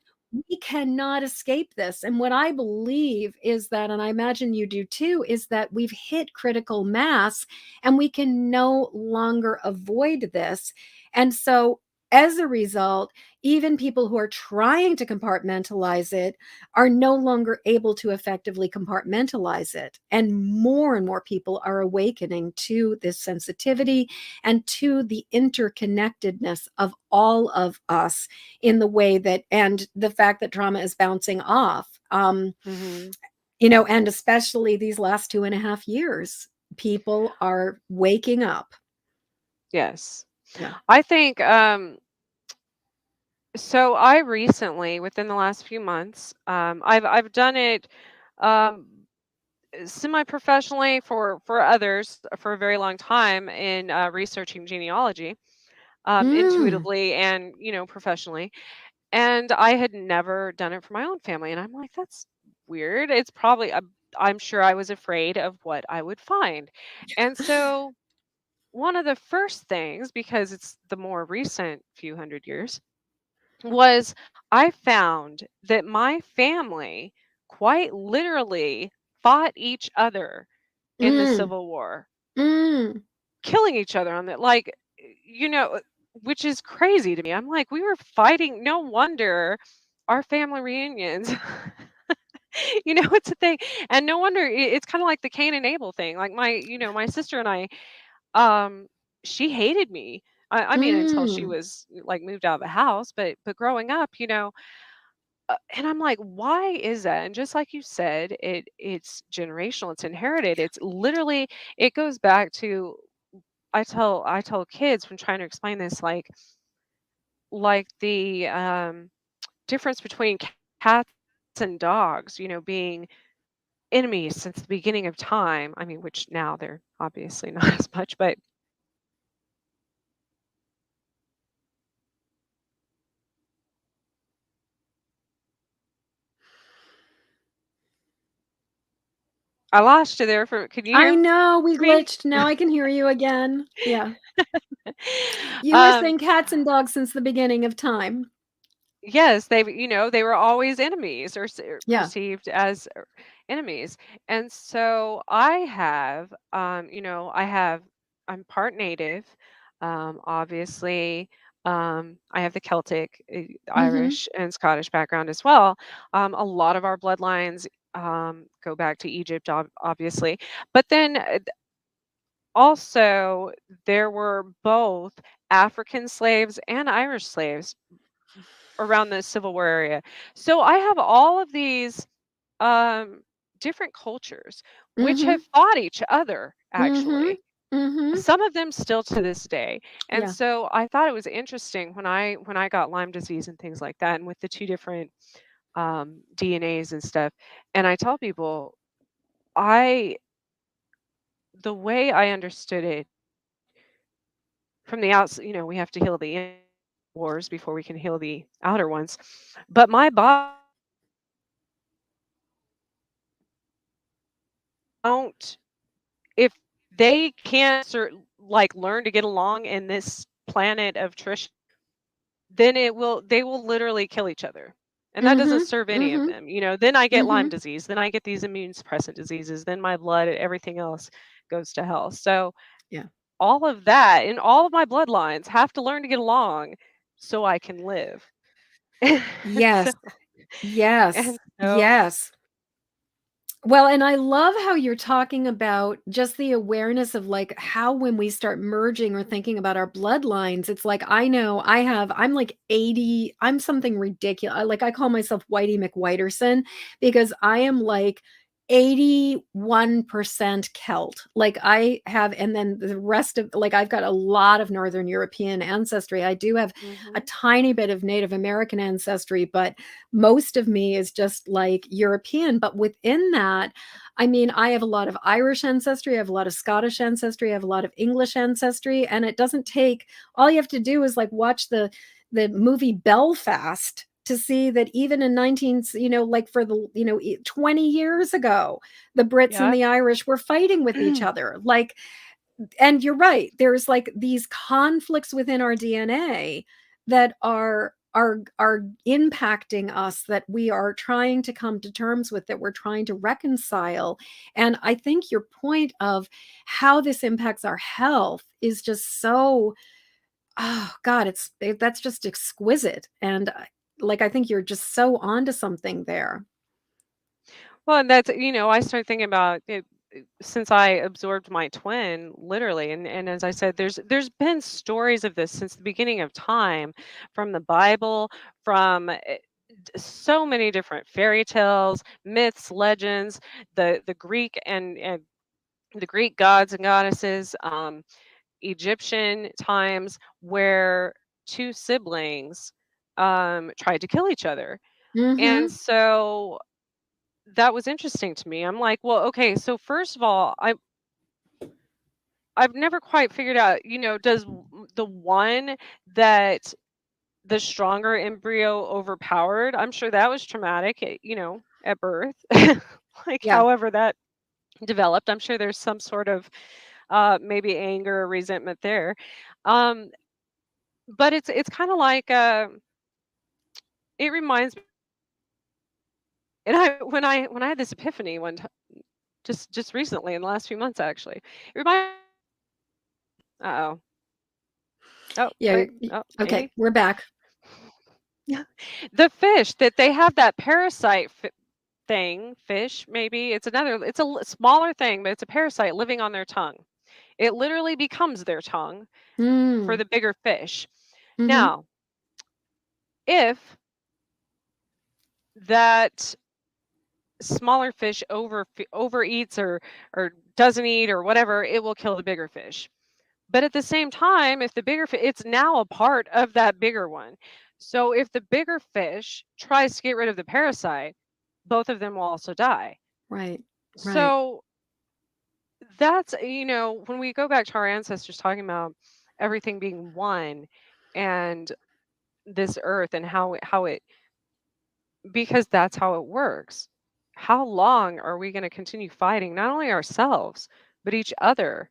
we cannot escape this. And what I believe is that, and I imagine you do too, is that we've hit critical mass and we can no longer avoid this. And so, as a result, even people who are trying to compartmentalize it are no longer able to effectively compartmentalize it. And more people are awakening to this sensitivity and to the interconnectedness of all of us in the way that, and the fact that trauma is bouncing off, Hmm. and especially these last 2.5 years. people are waking up. Yes. Yeah. I think so I recently, within the last few months, I've done it um semi-professionally for others for a very long time in researching genealogy, Mm. intuitively and professionally. And I had never done it for my own family, and I'm like, that's weird. It's probably I'm sure I was afraid of what I would find. And so one of the first things, because it's the more recent few hundred years, was I found that my family quite literally fought each other in the Mm. Civil War, Mm. killing each other on that, like, which is crazy to me. I'm like, we were fighting. No wonder our family reunions, it's a thing. And no wonder it's kind of like the Cain and Abel thing. Like my sister and I, um, she hated me. I mean, until she Mm. was like moved out of the house, but growing up, and I'm like, why is that? And just like you said, it's generational, it's inherited. It's literally it goes back to I tell kids when trying to explain this, like the difference between cats and dogs, being enemies since the beginning of time. I mean, which now they're obviously not as much, but I lost you there for can you I hear know, we me? glitched. Now I can hear you again. Yeah. You were um saying cats and dogs since the beginning of time. Yes, they were always enemies or Yeah. perceived as enemies. And so I'm part native. Obviously, I have the Celtic, Mhm. Irish, and Scottish background as well. A lot of our bloodlines go back to Egypt, obviously. But then also, there were both African slaves and Irish slaves around the Civil War area. So I have all of these um, different cultures which Mhm. have fought each other Mhm. actually. Mhm. Some of them still to this day. And Yeah. so I thought it was interesting when I got Lyme disease and things like that, and with the two different DNAs and stuff. And I tell people, I the way I understood it from the outside, we have to heal the inner wars before we can heal the outer ones. But my body don't if they can't like learn to get along in this planet of Trish, then they will literally kill each other. And that doesn't Mhm. serve any of Mhm. them. Then I get Lyme Mhm. disease, then I get these immune suppressant diseases, then my blood, everything else goes to hell. So Yeah. all of that and all of my bloodlines have to learn to get along so I can live. and so Yes. Yes. and so Yes. Well, and I love how you're talking about just the awareness of like how when we start merging or thinking about our bloodlines, it's like I know I'm like 80, I'm something ridiculous. Like I call myself Whitey McWhiterson because I am like 81% Celt. Like I have, and then the rest of like I've got a lot of Northern European ancestry. I do have a mhm. tiny bit of Native American ancestry, but most of me is just like European. But within that, I mean, I have a lot of Irish ancestry, I have a lot of Scottish ancestry, I have a lot of English ancestry, and it doesn't take all you have to do is like watch the movie Belfast to see that even in 19 like for the 20 years ago the Brits and Yep. the Irish were fighting with each other like and you're right. There's like these conflicts within our DNA that are impacting us that we are trying to come to terms with, that we're trying to reconcile. And I think your point of how this impacts our health is just so oh God, that's just exquisite. And like I think you're just so onto something there. Well, and that's, I started thinking about it since I absorbed my twin, literally. And as I said, there's been stories of this since the beginning of time, from the Bible, from so many different fairy tales, myths, legends, the Greek and the Greek gods and goddesses, Egyptian times where two siblings tried to kill each other. And Mhm. so that was interesting to me. I'm like, well, okay, so first of all, I've never quite figured out, does the one that the stronger embryo overpowered, I'm sure that was traumatic, at birth. Like, Yeah. however that developed, I'm sure there's some sort of maybe anger or resentment there. Um, but it's kind of like it reminds me, and I when I had this epiphany one time, just recently in the last few months actually, it reminds. Uh-oh. Oh, Yeah, wait. Oh, okay, Amy. we're back. The fish that they have that parasite thing, fish maybe. It's a smaller thing, but it's a parasite living on their tongue. It literally becomes their tongue for Mm. the bigger fish. Mhm. Now, if that smaller fish overeats or doesn't eat or whatever, it will kill the bigger fish. But at the same time, if the bigger fish, it's now a part of that bigger one. So if the bigger fish tries to get rid of the parasite, both of them will also die. Right. Right. So that's, when we go back to our ancestors talking about everything being one and this earth and how it because that's how it works. How long are we going to continue fighting not only ourselves but each other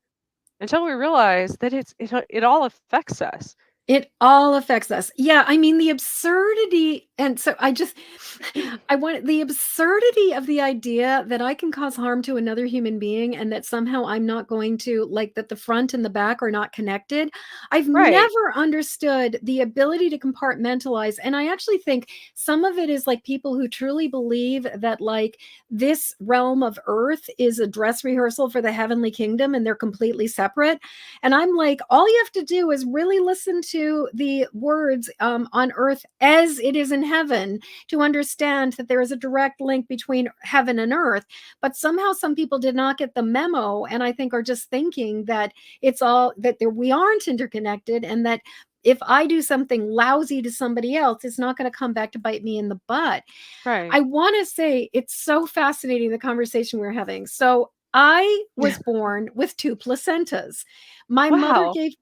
until we realize that it all affects us? It all affects us. Yeah, I mean, the absurdity and so I want the absurdity of the idea that I can cause harm to another human being and that somehow I'm not going to like that the front and the back are not connected. I've Right. never understood the ability to compartmentalize, and I actually think some of it is like people who truly believe that like this realm of earth is a dress rehearsal for the heavenly kingdom and they're completely separate. And I'm like, all you have to do is really listen to the words on earth as it is in heaven to understand that there is a direct link between heaven and earth. But somehow some people did not get the memo, and I think are just thinking that it's all that there, we aren't interconnected, and that if I do something lousy to somebody else, it's not going to come back to bite me in the butt. Right. I want to say it's so fascinating the conversation we're having. So I was born with two placentas. My mother Wow. gave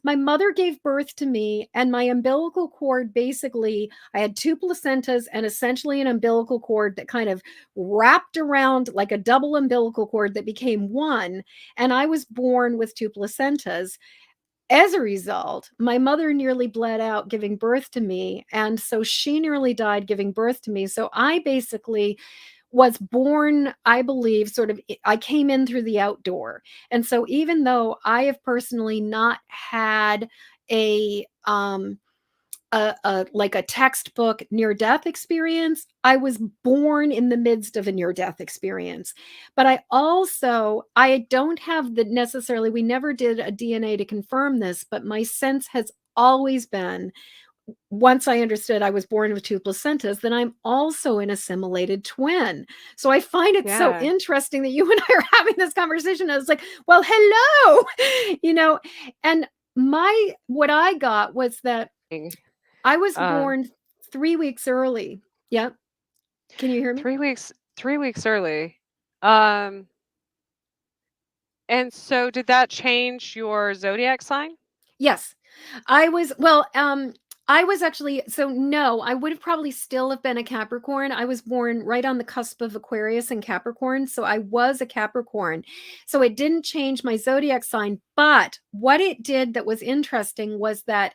my mother gave birth to me, and my umbilical cord basically, I had two placentas and essentially an umbilical cord that kind of wrapped around like a double umbilical cord that became one. And I was born with two placentas. As a result, my mother nearly bled out giving birth to me. And so she nearly died giving birth to me. So I basically was born, I believe, sort of, I came in through the outdoor. And so even though I have personally not had a, like a textbook near death experience, I was born in the midst of a near death experience. But I don't have the necessarily, we never did a DNA to confirm this, but my sense has always been, once I understood I was born with two placentas, then I'm also an assimilated twin. So I find it so Yeah. interesting that you and I are having this conversation. I was like, well, hello, you know, and what I got was that I was Um, born 3 weeks early. Yep. Can you hear me? 3 weeks early. Um, and so did that change your zodiac sign? Yes. I was well, I was actually so no, I would have probably still have been a Capricorn. I was born right on the cusp of Aquarius and Capricorn, so I was a Capricorn. So it didn't change my zodiac sign, but what it did that was interesting was that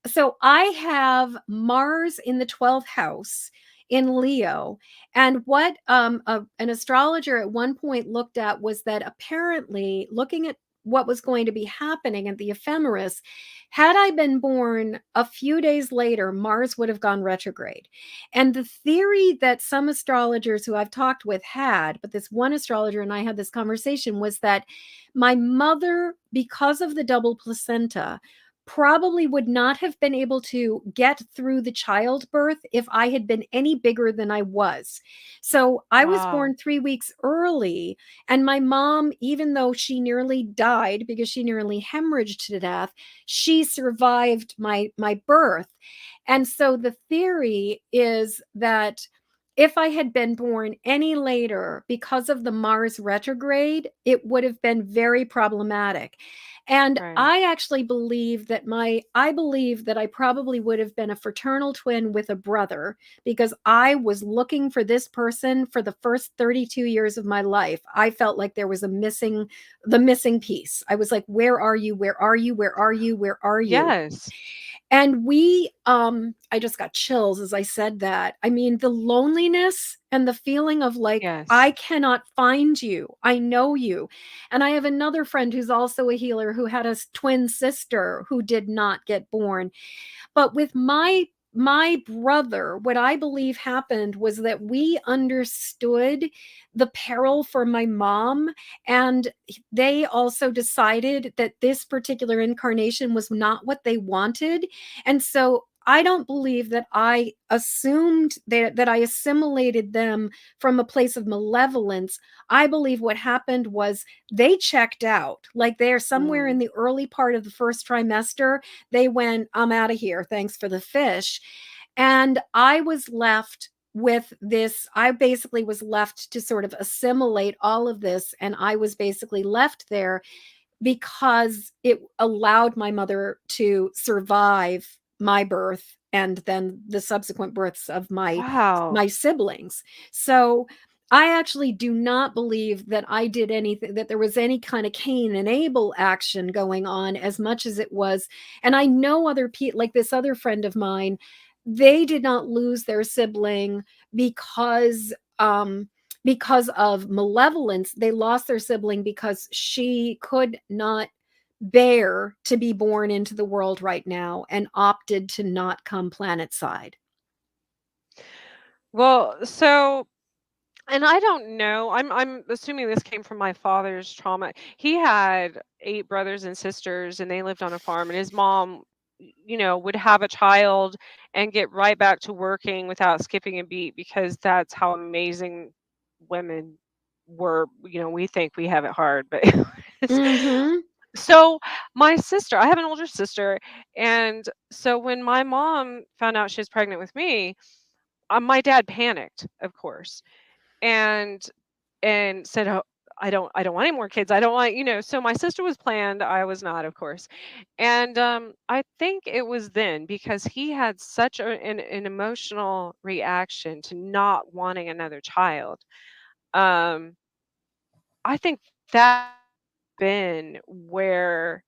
so I have Mars in the 12th house in Leo. And what an astrologer at one point looked at was that apparently, looking at what was going to be happening at the ephemeris, had I been born a few days later, Mars would have gone retrograde. And the theory that some astrologers who I've talked with had, but this one astrologer and I had this conversation, was that my mother, because of the double placenta, probably would not have been able to get through the childbirth if I had been any bigger than I was. So I was Wow. born 3 weeks early, and my mom, even though she nearly died because she nearly hemorrhaged to death, she survived my birth. And so the theory is that if I had been born any later because of the Mars retrograde, it would have been very problematic. And Right. I believe that I probably would have been a fraternal twin with a brother, because I was looking for this person for the first 32 years of my life. I felt like there was the missing piece. I was like, where are you? Where are you? Where are you? Where are you? Yes. And I just got chills as I said that. I mean, the loneliness and the feeling of like, Yes. I cannot find you. I know you. And I have another friend who's also a healer who had a twin sister who did not get born. But with my brother, what I believe happened was that we understood the peril for my mom, and they also decided that this particular incarnation was not what they wanted. And so I don't believe that I assumed that I assimilated them from a place of malevolence. I believe what happened was they checked out. Like they're somewhere in Mm. the early part of the first trimester, they went, I'm out of here. Thanks for the fish. And I was left with this. I basically was left to sort of assimilate all of this. And I was basically left there because it allowed my mother to survive my birth and then the subsequent births of Wow. my siblings. So I actually do not believe that I did anything, that there was any kind of Cain and Abel action going on as much as it was. And I know other people, like this other friend of mine, they did not lose their sibling because because of malevolence. They lost their sibling because she could not bear to be born into the world right now and opted to not come planet side. Well, so and I don't know. I'm assuming this came from my father's trauma. He had 8 brothers and sisters and they lived on a farm, and his mom, would have a child and get right back to working without skipping a beat because that's how amazing women were. We think we have it hard, but it's Mm-hmm. so my sister, I have an older sister, and so when my mom found out she was pregnant with me, my dad panicked, of course, and said, "Oh, I don't want any more kids. I don't want," so my sister was planned, I was not, of course. And I think it was then because he had such an emotional reaction to not wanting another child. Um I think that been where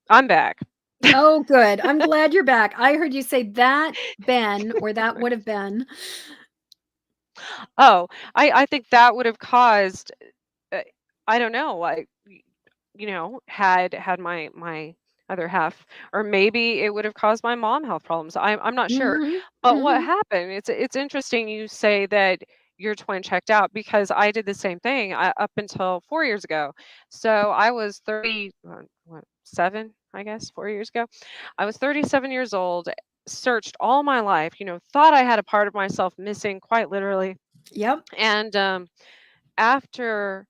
I'm back. Oh, good. I'm glad you're back. I heard you say that Ben, or that would have been. Oh, I think that would have caused, uh, I don't know, had my other half, or maybe it would have caused my mom health problems. I'm not sure. Mm-hmm. But what Mm-hmm. happened? It's interesting you say that your twin checked out because I did the same thing up until 4 years ago. So I was 30, what, 7, I guess, 4 years ago. I was 37 years old, searched all my life, thought I had a part of myself missing, quite literally. Yep. And after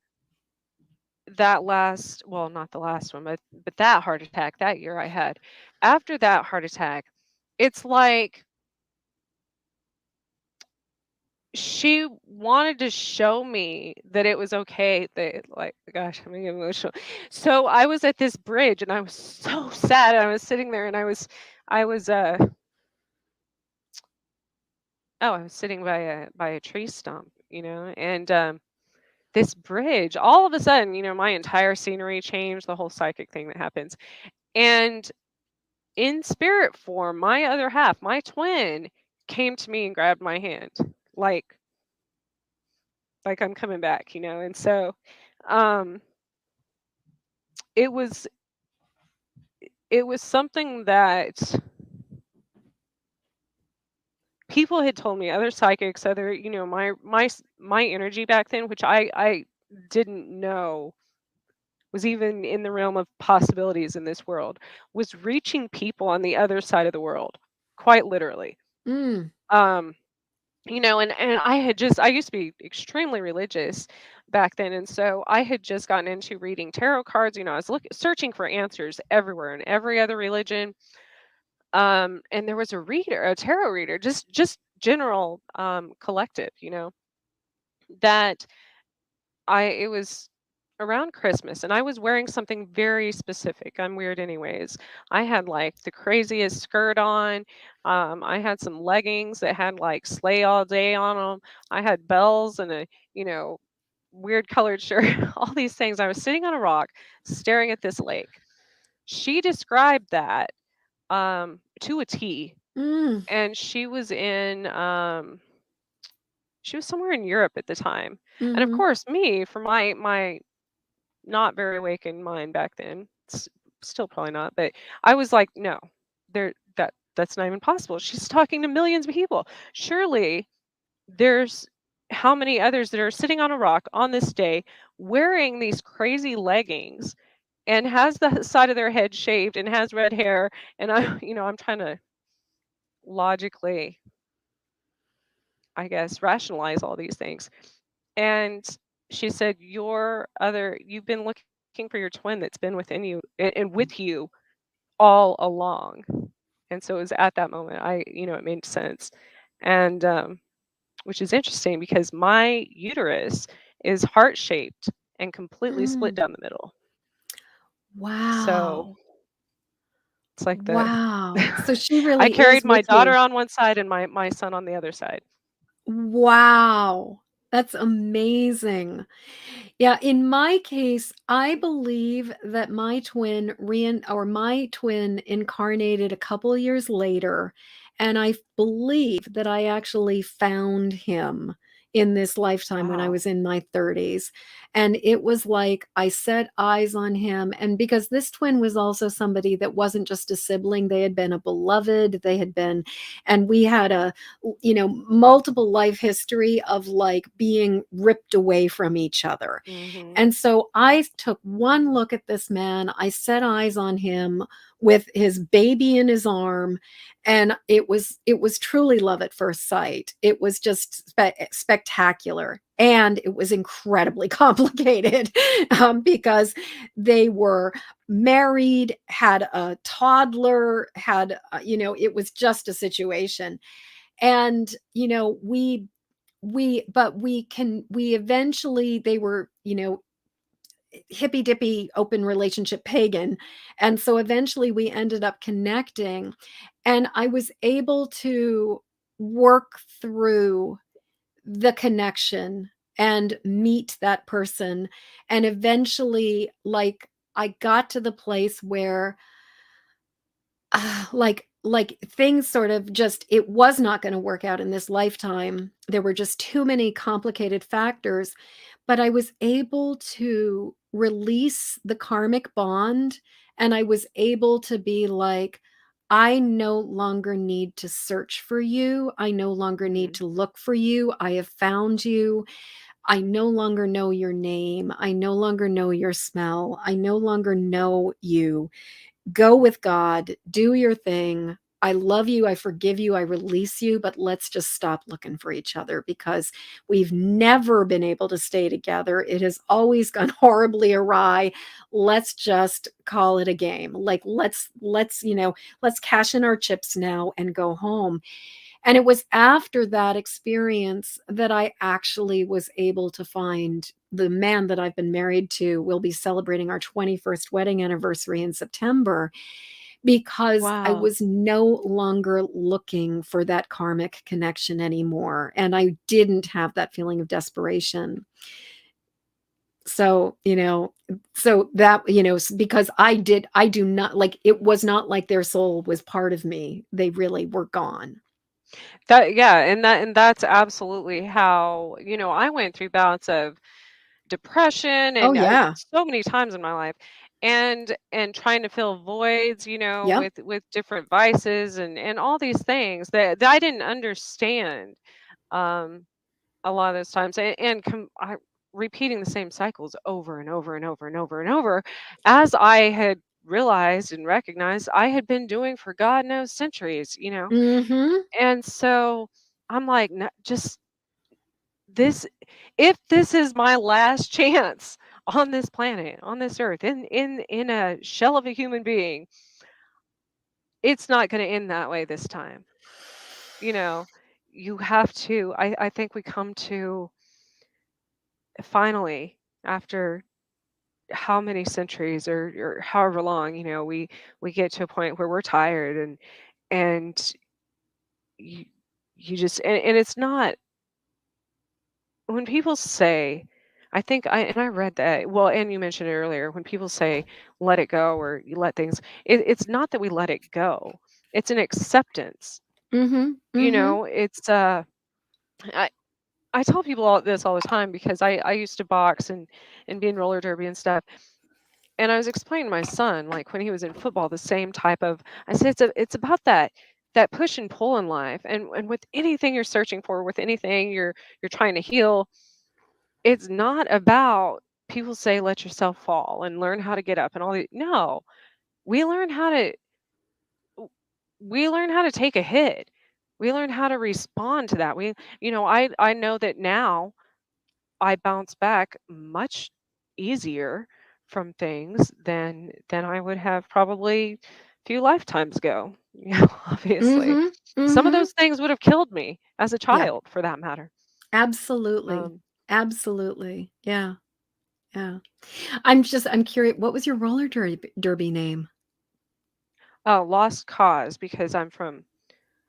that last, well, not the last one, but that heart attack that year I had. After that heart attack, it's like she wanted to show me that it was okay. That, like, gosh, I'm getting emotional. So I was at this bridge and I was so sad. I was sitting there and I was oh, I was sitting by a tree stump, and this bridge, all of a sudden, my entire scenery changed, the whole psychic thing that happens. And in spirit form, my other half, my twin, came to me and grabbed my hand, like I'm coming back, And so, um, it was something that people had told me, other psychics, other, my energy back then, which I didn't know was even in the realm of possibilities in this world, was reaching people on the other side of the world, quite literally. Mm. Um, and I used to be extremely religious back then, and so I had just gotten into reading tarot cards. I was searching for answers everywhere in every other religion. And there was a tarot reader, just general collective, that I it was around Christmas, and I was wearing something very specific. I'm weird anyways. I had like the craziest skirt on. I had some leggings that had like sleigh all day on them. I had bells and a, you know, weird colored shirt, all these things. I was sitting on a rock staring at this lake. She described that to a T, Mm. and she was somewhere in Europe at the time. And of Mhm. course, me, for my not very awakened mind back then. Still probably not, but I was like, no, that's not even possible. She's talking to millions of people. Surely there's how many others that are sitting on a rock on this day wearing these crazy leggings and has the side of their head shaved and has red hair, and I'm trying to logically, I guess, rationalize all these things. And she said, you've been looking for your twin that's been within you and with you all along. And so it was at that moment it made sense. And which is interesting because my uterus is heart shaped and completely split Mm. down the middle. So Wow. it's like Wow. So she I really carried is my with daughter you. on one side and my son on the other side. Wow. That's amazing. Yeah, in my case, I believe that my twin incarnated a couple of years later, and I believe that I actually found him in this lifetime when I Wow. was in my 30s. And it was like I set eyes on him, and because this twin was also somebody that wasn't just a sibling, they had been a beloved, and we had multiple life history of like being ripped away from each other. Mhm. And so I took one look at this man, I set eyes on him with his baby in his arm, and it was truly love at first sight. It was just spectacular, and it was incredibly complicated, because they were married, had a toddler, it was just a situation. And we eventually, they were, hippy dippy open relationship pagan, and so eventually we ended up connecting, and I was able to work through the connection and meet that person, and eventually, like, I got to the place where like things sort of just, it was not going to work out in this lifetime. There were just too many complicated factors, but I was able to release the karmic bond, and I was able to be like, I no longer need to search for you. I no longer need Mhm. to look for you. I have found you. I no longer know your name. I no longer know your smell. I no longer know you. Go with God, do your thing. I love you. I forgive you. I release you, but let's just stop looking for each other, because we've never been able to stay together. It has always gone horribly awry. Let's just call it a game. Like, let's cash in our chips now and go home. And it was after that experience that I actually was able to find the man that I've been married to. We'll be celebrating our 21st wedding anniversary in September, because I Wow. was no longer looking for that karmic connection anymore. And I didn't have that feeling of desperation. So, because I do not like, it was not like their soul was part of me. They really were gone. Yeah, and that's absolutely how, I went through bouts of depression Oh, and yeah. so many times in my life. and trying to fill voids, Yeah. with different vices and all these things that I didn't understand. Um, a lot of those times, repeating the same cycles over and over and over and over and over, as I had realized and recognized I had been doing for God knows centuries. Mhm. And so I'm like, "No, just this, if this is my last chance on this planet, on this earth, in a shell of a human being, it's not going to end that way this time." You know, you have to, I think we come to, finally, after how many centuries or however long, we get to a point where we're tired, and you you just, and it's not, when people say, I read that, well, and you mentioned it earlier, when people say let it go or you let things, it's not that we let it go, it's an acceptance. Mhm. Mhm. It's I, I tell people all this all the time, because I used to box and be in roller derby and stuff. And I was explaining to my son, like when he was in football, the same type of, I said it's about that push and pull in life, and with anything you're searching for, with anything you're trying to heal, it's not about, people say let yourself fall and learn how to get up and all the, no, we learn how to we learn how to take a hit. We learn how to respond to that. I know that now I bounce back much easier from things than I would have probably a few lifetimes ago. Obviously. Mhm. Some of Mhm. those things would have killed me as a Yep. child, for that matter. Absolutely. Um, Absolutely. Yeah. Yeah. I'm curious, what was your roller derby name? oh, lost cause, because I'm from,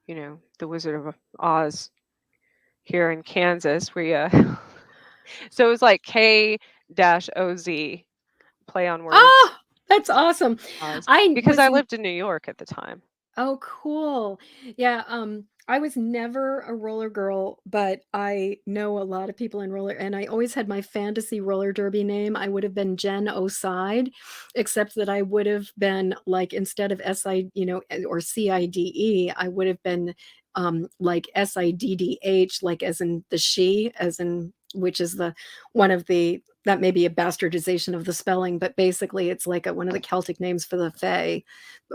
the Wizard of Oz here in Kansas. So it was like K-OZ, play on words, Oh, that's awesome. Oz, I because was I lived in New York at the time. Oh, cool. Yeah, I was never a roller girl, but I know a lot of people in roller, and I always had my fantasy roller derby name. I would have been Jen Oside, except that I would have been like, instead of or CIDE, I would have been like SIDDH, like as in the she, as in which is the one of the that may be a bastardization of the spelling, but basically it's like one of the Celtic names for the Fae,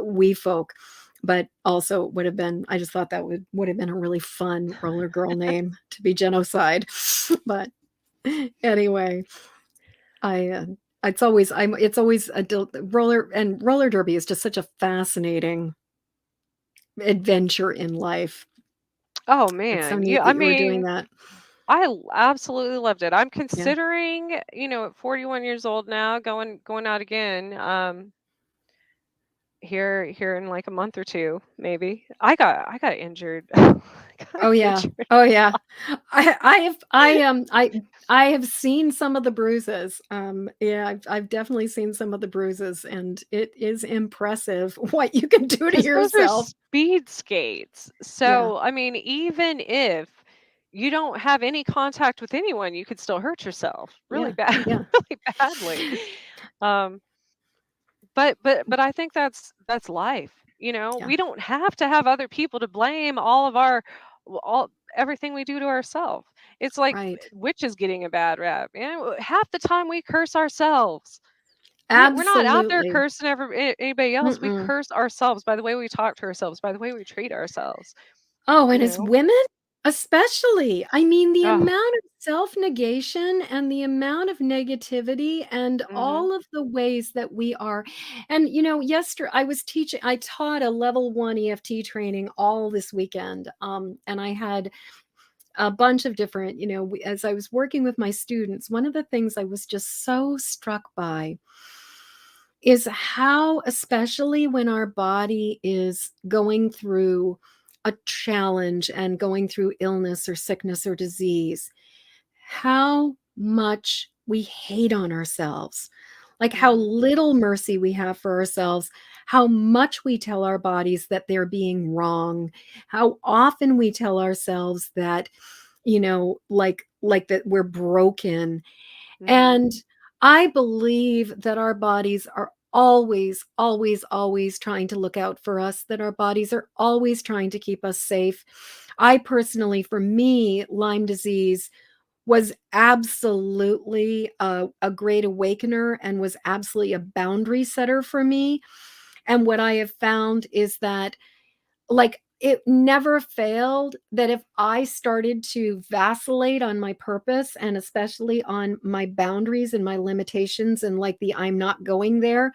we folk. But also would have been, I just thought that would have been a really fun roller girl name to be Genocide. But anyway, I it's always roller derby is just such a fascinating adventure in life. Oh It's so man, neat that I you were doing mean, that. absolutely loved it. I'm Yeah. considering, at 41 years old now, going out again. Here in like a month or two, maybe. I got injured. I got Oh yeah. injured. Oh yeah. I have seen some of the bruises. Yeah, I've definitely seen some of the bruises, and it is impressive what you can do to Because those are yourself. speed skates. Yeah. So, I mean, even if you don't have any contact with anyone, you could still hurt yourself really Yeah. bad, Yeah. really badly. Um, but I think that's life. Yeah. We don't have to have other people to blame all of our, all everything we do to ourselves. It's like Right. witches getting a bad rap. Half the time we curse ourselves. We're not out there Absolutely. cursing anybody else. We Mm-mm. curse ourselves by the way we talk to ourselves, by the way we treat ourselves. Oh, You and as know. women, especially, I mean, the Oh. amount of self-negation and the amount of negativity and Mhm. all of the ways that we are. And, yesterday I taught a level 1 EFT training all this weekend. And I had a bunch of different, as I was working with my students, one of the things I was just so struck by is how, especially when our body is going through a challenge and going through illness or sickness or disease, how much we hate on ourselves, like how Mhm. little mercy we have for ourselves, how much we tell our bodies that they're being wrong, how often we tell ourselves that, like that we're broken. Mhm. And I believe that our bodies are always, always, always trying to look out for us, that our bodies are always trying to keep us safe. I personally, for me, Lyme disease was absolutely a great awakener and was absolutely a boundary setter for me. And what I have found is that, like, it never failed that if I started to vacillate on my purpose and especially on my boundaries and my limitations and like the I'm not going there,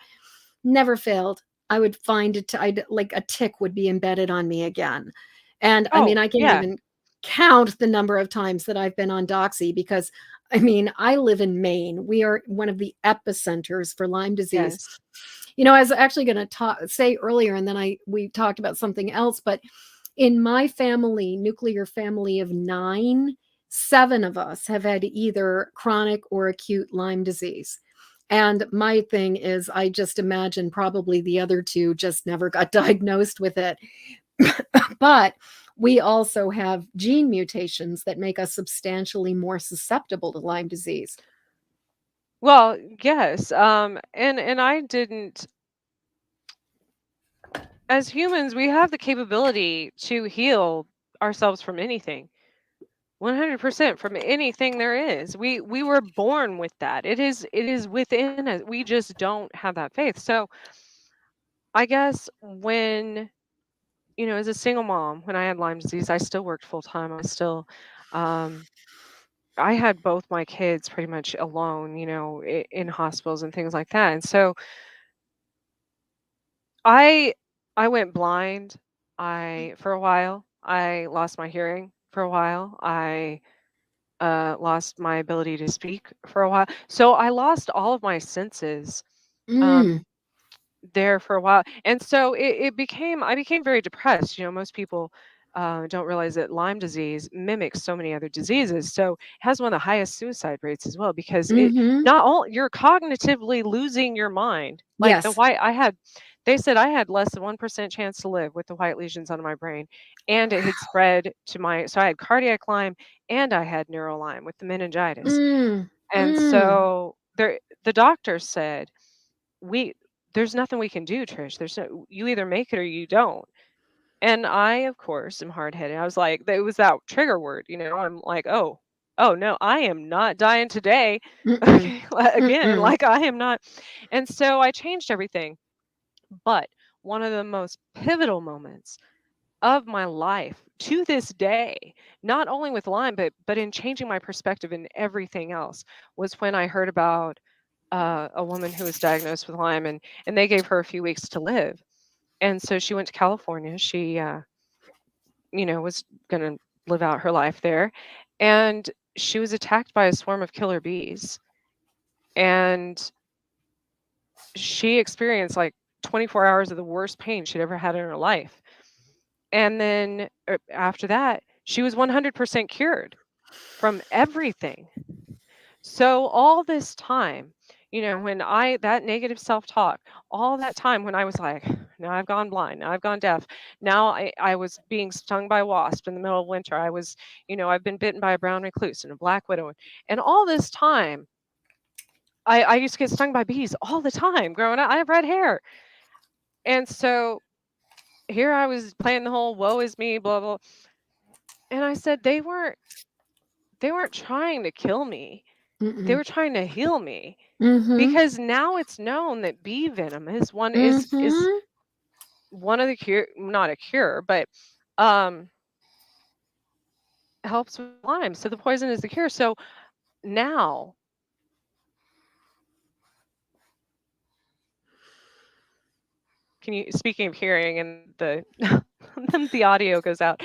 never failed. I would find it, I'd like a tick would be embedded on me again. And I mean, Oh, I can't yeah. even count the number of times that I've been on Doxy because I mean, I live in Maine. We are one of the epicenters for Lyme disease. Yes. I was actually going to say earlier, and then we talked about something else, but in my family, nuclear family of 9, 7 of us have had either chronic or acute Lyme disease. And my thing is, I just imagine probably the other 2 just never got diagnosed with it. But we also have gene mutations that make us substantially more susceptible to Lyme disease. Well, yes. And I didn't as humans, we have the capability to heal ourselves from anything. 100% from anything there is. We were born with that. It is within us. We just don't have that faith. So, I guess when, as a single mom, when I had Lyme disease, I still worked full time. Um I had both my kids pretty much alone, in hospitals and things like that. And so I I went blind. I for a while. I lost my hearing for a while. I lost my ability to speak for a while. So I lost all of my senses Mm, um, there for a while. And so I became very depressed. Most people don't realize that Lyme disease mimics so many other diseases. So it has one of the highest suicide rates as well because it mhm. not all you're cognitively losing your mind. Like the Yes. white, they said I had less than 1% chance to live with the white lesions on my brain. And it had spread to so I had cardiac Lyme and I had neural Lyme with the meningitis. Mm, And mm, so the doctor said, we there's nothing we can do, Trish. You either make it or you don't. And I, of course, am hard headed. I was like, it was that trigger word, I'm like, oh no, I am not dying today. mm-mm, Okay, again, mm-mm. like I am not. And so I changed everything. But one of the most pivotal moments of my life to this day, not only with Lyme, but in changing my perspective in everything else, was when I heard about a woman who was diagnosed with Lyme, and they gave her a few weeks to live. And so she went to California. She, was going to live out her life there, and she was attacked by a swarm of killer bees, and she experienced like 24 hours of the worst pain she'd ever had in her life. And then after that, she was 100% cured from everything. So all this time, when that negative self-talk, all that time when I was like, now I've gone blind, now I've gone deaf, now I was being stung by a wasp in the middle of winter. I've been bitten by a brown recluse and a black widow. And all this time, I used to get stung by bees all the time growing up. I have red hair. And so here I was playing the whole woe is me, blah, blah. And I said, they weren't trying to kill me. They Mm-mm. were trying to heal me. Mhm. Because now it's known that bee venom is Mhm. one of the cure, not a cure, but um helps with Lyme. So the poison is the cure. So now, can you speaking of hearing and the then the audio goes out.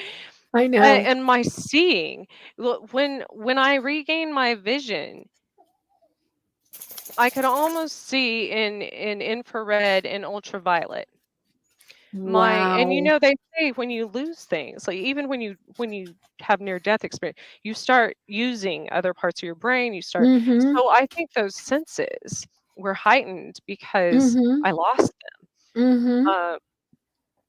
I know. And my seeing, when I regained my vision, I could almost see in infrared and ultraviolet. And Wow. they say when you lose things, like even when you have near death experience, you start using other parts of your brain, Mhm. so I think those senses were heightened because Mhm. I lost Mhm. them.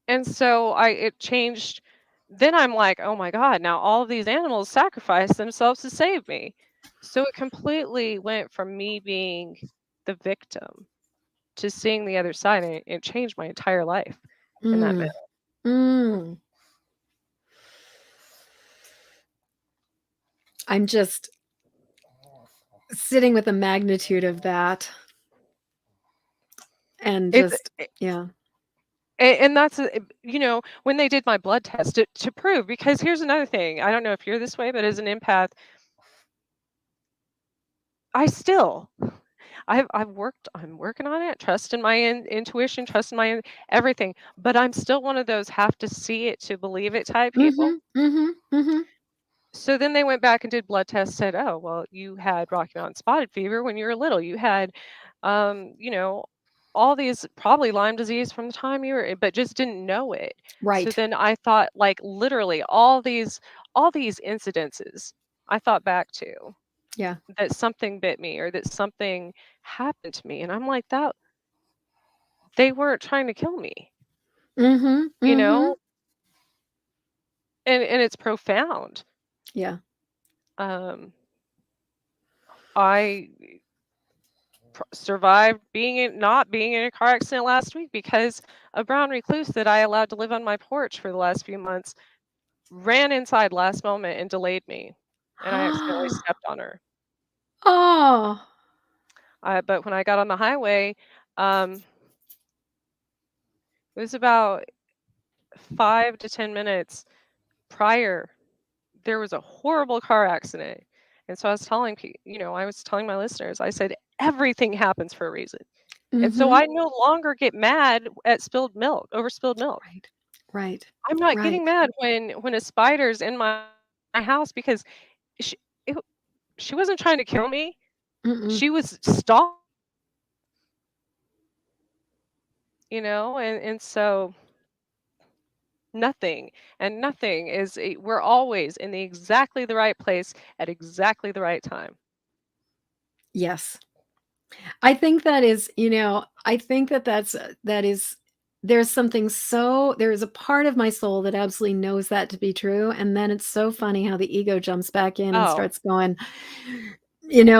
And so it changed. Then I'm like, oh my God, now all of these animals sacrifice themselves to save me. So it completely went from me being the victim to seeing the other side, and it changed my entire life in that Mm. minute. Mm. I'm just sitting with the magnitude of that and It's just yeah. and that's when they did my blood test to prove, because here's another thing, I don't know if you're this way, but as an empath, I still I'm working on it, trusting my intuition, trusting my everything, but I'm still one of those have to see it to believe it type people. Mhm, mhm, mhm. So then they went back and did blood tests, said, "Oh, well, you had Rocky Mountain spotted fever when you were little. You had, um, you know, all these probably Lyme disease from the time you were, but just didn't know it." So Right. then I thought, like, literally all these incidences, I thought back to Yeah. that something bit me or that something happened to me, and I'm like, that they weren't trying to kill me, Mhm, you mhm. know, and it's profound. Yeah. Um, I survived not being in a car accident last week because a brown recluse that I allowed to live on my porch for the last few months ran inside last moment and delayed me, and I accidentally stepped on her. Oh. But when I got on the highway, it was about 5 to 10 minutes prior. There was a horrible car accident, and so I was telling my listeners. I said everything happens for a reason. And so Mhm. I no longer get mad at spilled milk over spilled milk. Right. Right. I'm not Right. getting mad when a spider's in my house because she it, she wasn't trying to kill me. Mm-mm. She was stalking, and so nothing nothing we're always in the exactly the right place at exactly the right time. Yes. I think that is, I think that that is there's something so there is a part of my soul that absolutely knows that to be true, and then it's so funny how the ego jumps back in and Oh. starts going,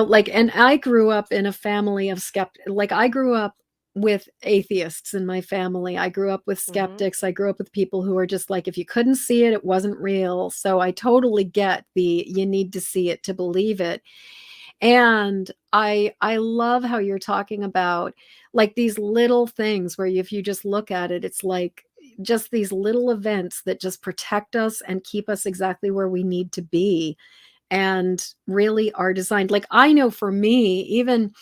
like, and I grew up in a family of like, I grew up with atheists in my family. I grew up with Mhm. skeptics. I grew up with people who are just like, if you couldn't see it, it wasn't real. So I totally get the you need to see it to believe it. And I love how you're talking about, like, these little things where if you just look at it, it's like just these little events that just protect us and keep us exactly where we need to be, and really are designed, like, I know for me, even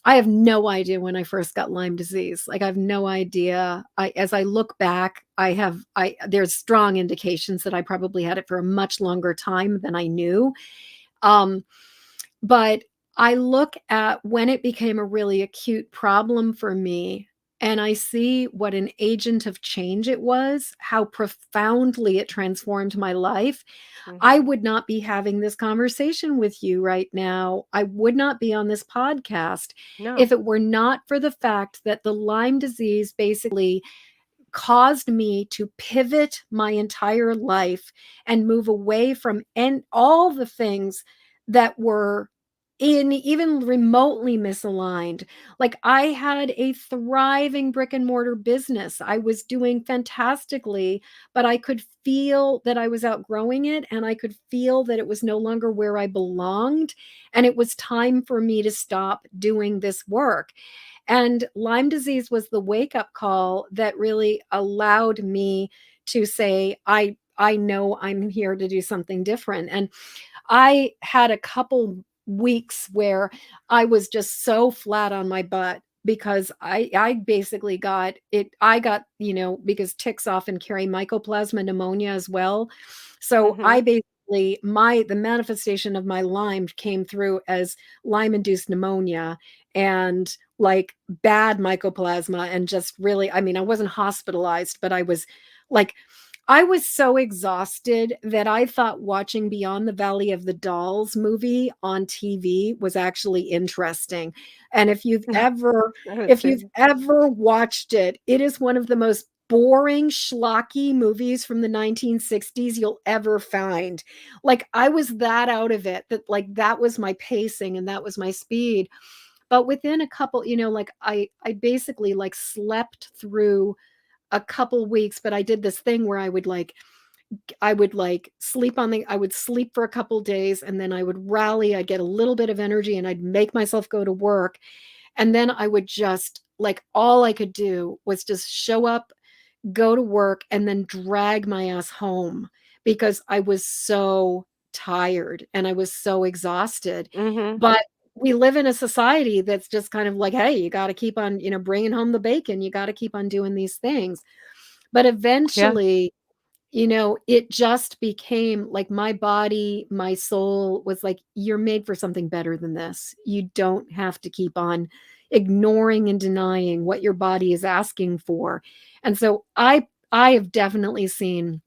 I have no idea when I first got Lyme disease. Like, I have no idea. As I look back, I there's strong indications that I probably had it for a much longer time than I knew. Um, but I look at when it became a really acute problem for me, and I see what an agent of change it was, how profoundly it transformed my life. I Mhm. would not be having this conversation with you right now. I would not be on this podcast if No. it were not for the fact that the Lyme disease basically caused me to pivot my entire life and move away from and all the things that were in even remotely misaligned. Like, I had a thriving brick and mortar business. I was doing fantastically, but I could feel that I was outgrowing it, and I could feel that it was no longer where I belonged, and it was time for me to stop doing this work. And Lyme disease was the wake up call that really allowed me to say, I know I'm here to do something different. And I had a couple weeks where I was just so flat on my butt because I basically got it. I got, because ticks often carry mycoplasma pneumonia as well. So I Mhm. basically my the manifestation of my Lyme came through as Lyme induced pneumonia, and like bad mycoplasma, and just really, I mean, I wasn't hospitalized, but like I was so exhausted that I thought watching Beyond the Valley of the Dolls movie on TV was actually interesting. And I haven't if you've seen. ever watched it, it is one of the most boring, schlocky movies from the 1960s you'll ever find. Like, I was that out of it, that like that was my pacing and that was my speed. But within a couple, like I basically like slept through a couple weeks, but I did this thing where I would like sleep on the I would sleep for a couple days, and then I would rally, I'd get a little bit of energy, and I'd make myself go to work. And then I would just like, all I could do was just show up, go to work, and then drag my ass home because I was so tired and I was so exhausted. Mhm. But we live in a society that's just kind of like, hey, you got to keep on, bringing home the bacon. You got to keep on doing these things. But Yeah. eventually, it just became like my body, my soul was like, you're made for something better than this. You don't have to keep on ignoring and denying what your body is asking for. And so I have definitely seen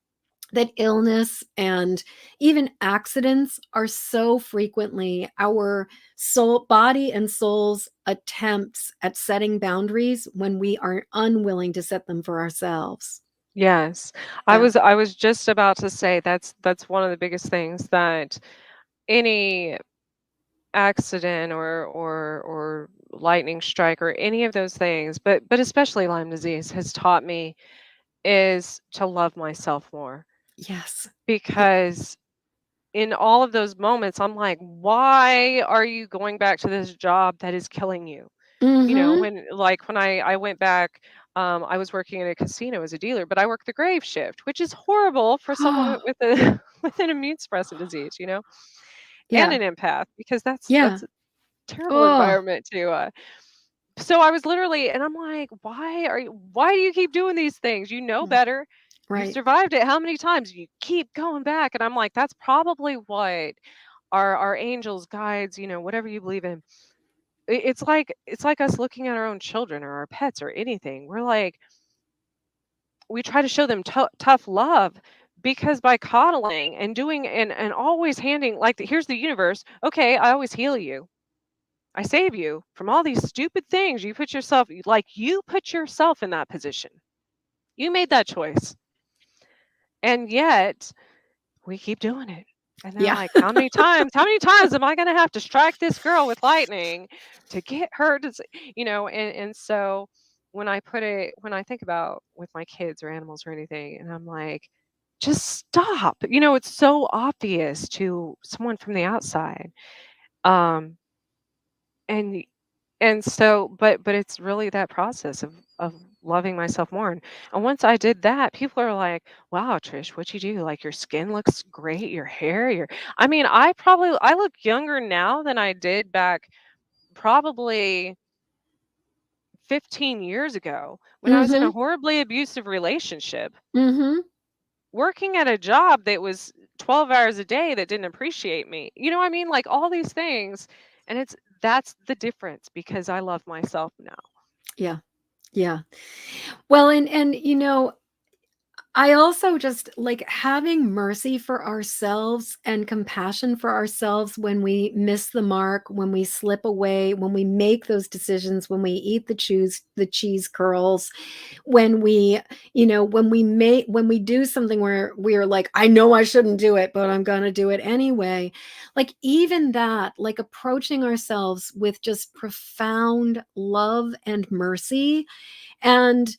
that illness and even accidents are so frequently our soul, body and soul's attempts at setting boundaries when we are unwilling to set them for ourselves. Yes. Yeah. I was just about to say that's one of the biggest things that any accident or lightning strike or any of those things, but especially Lyme disease has taught me is to love myself more Yes. Yeah. because in all of those moments I'm like, why are you going back to this job that is killing you? You know, Mhm. when I went back, I was working in a casino as a dealer, but I worked the grave shift, which is horrible for someone with a with an immune suppressant disease, you know, and Yeah. an empath because Yeah. that's a terrible Oh, environment to. So I was literally, and I'm like, why do you keep doing these things? You know mm, better. You've right. survived it how many times? You keep going back, and I'm like, that's probably what our angels, guides, you know, whatever you believe in, it's like us looking at our own children or our pets or anything. We're like, we try to show them tough love because by coddling and doing and always handing like here's the universe. Okay, I always heal you. I save you from all these stupid things. You put yourself in that position. You made that choice. And yet we keep doing it. And they're Yeah. like, how many times am I going to have to strike this girl with lightning to get her to, you know, and so when I think about with my kids or animals or anything, and I'm like, just stop. You know, it's so obvious to someone from the outside. Um, and but it's really that process of loving myself more, and once I did that, people are like, "Wow, Trish, what you do? Like, your skin looks great, your hair, your" I mean, I look younger now than I did back probably 15 years ago when I was in a Mhm. horribly abusive relationship, Mhm. working at a job that was 12 hours a day that didn't appreciate me. You know what I mean? Like, all these things, and that's the difference because I love myself now. Yeah. Yeah. Well, and I also just like having mercy for ourselves and compassion for ourselves when we miss the mark, when we slip away, when we make those decisions, when we eat the cheese curls, when we, when we do something where we are like, I know I shouldn't do it, but I'm going to do it anyway. Like even that, like approaching ourselves with just profound love and mercy, and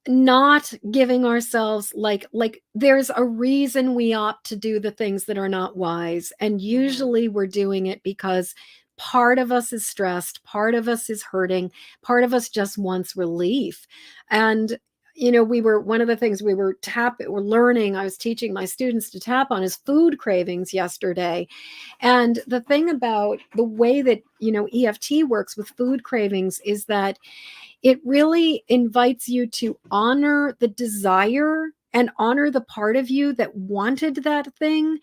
not giving ourselves like there's a reason we opt to do the things that are not wise, and Mhm. usually we're doing it because part of us is stressed, part of us is hurting, part of us just wants relief. And we were one of the things we're learning, I was teaching my students to tap on, is food cravings yesterday. And the thing about the way that EFT works with food cravings is that it really invites you to honor the desire and honor the part of you that wanted that thing,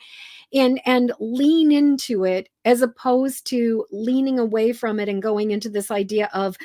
and lean into it, as opposed to leaning away from it and going into this idea of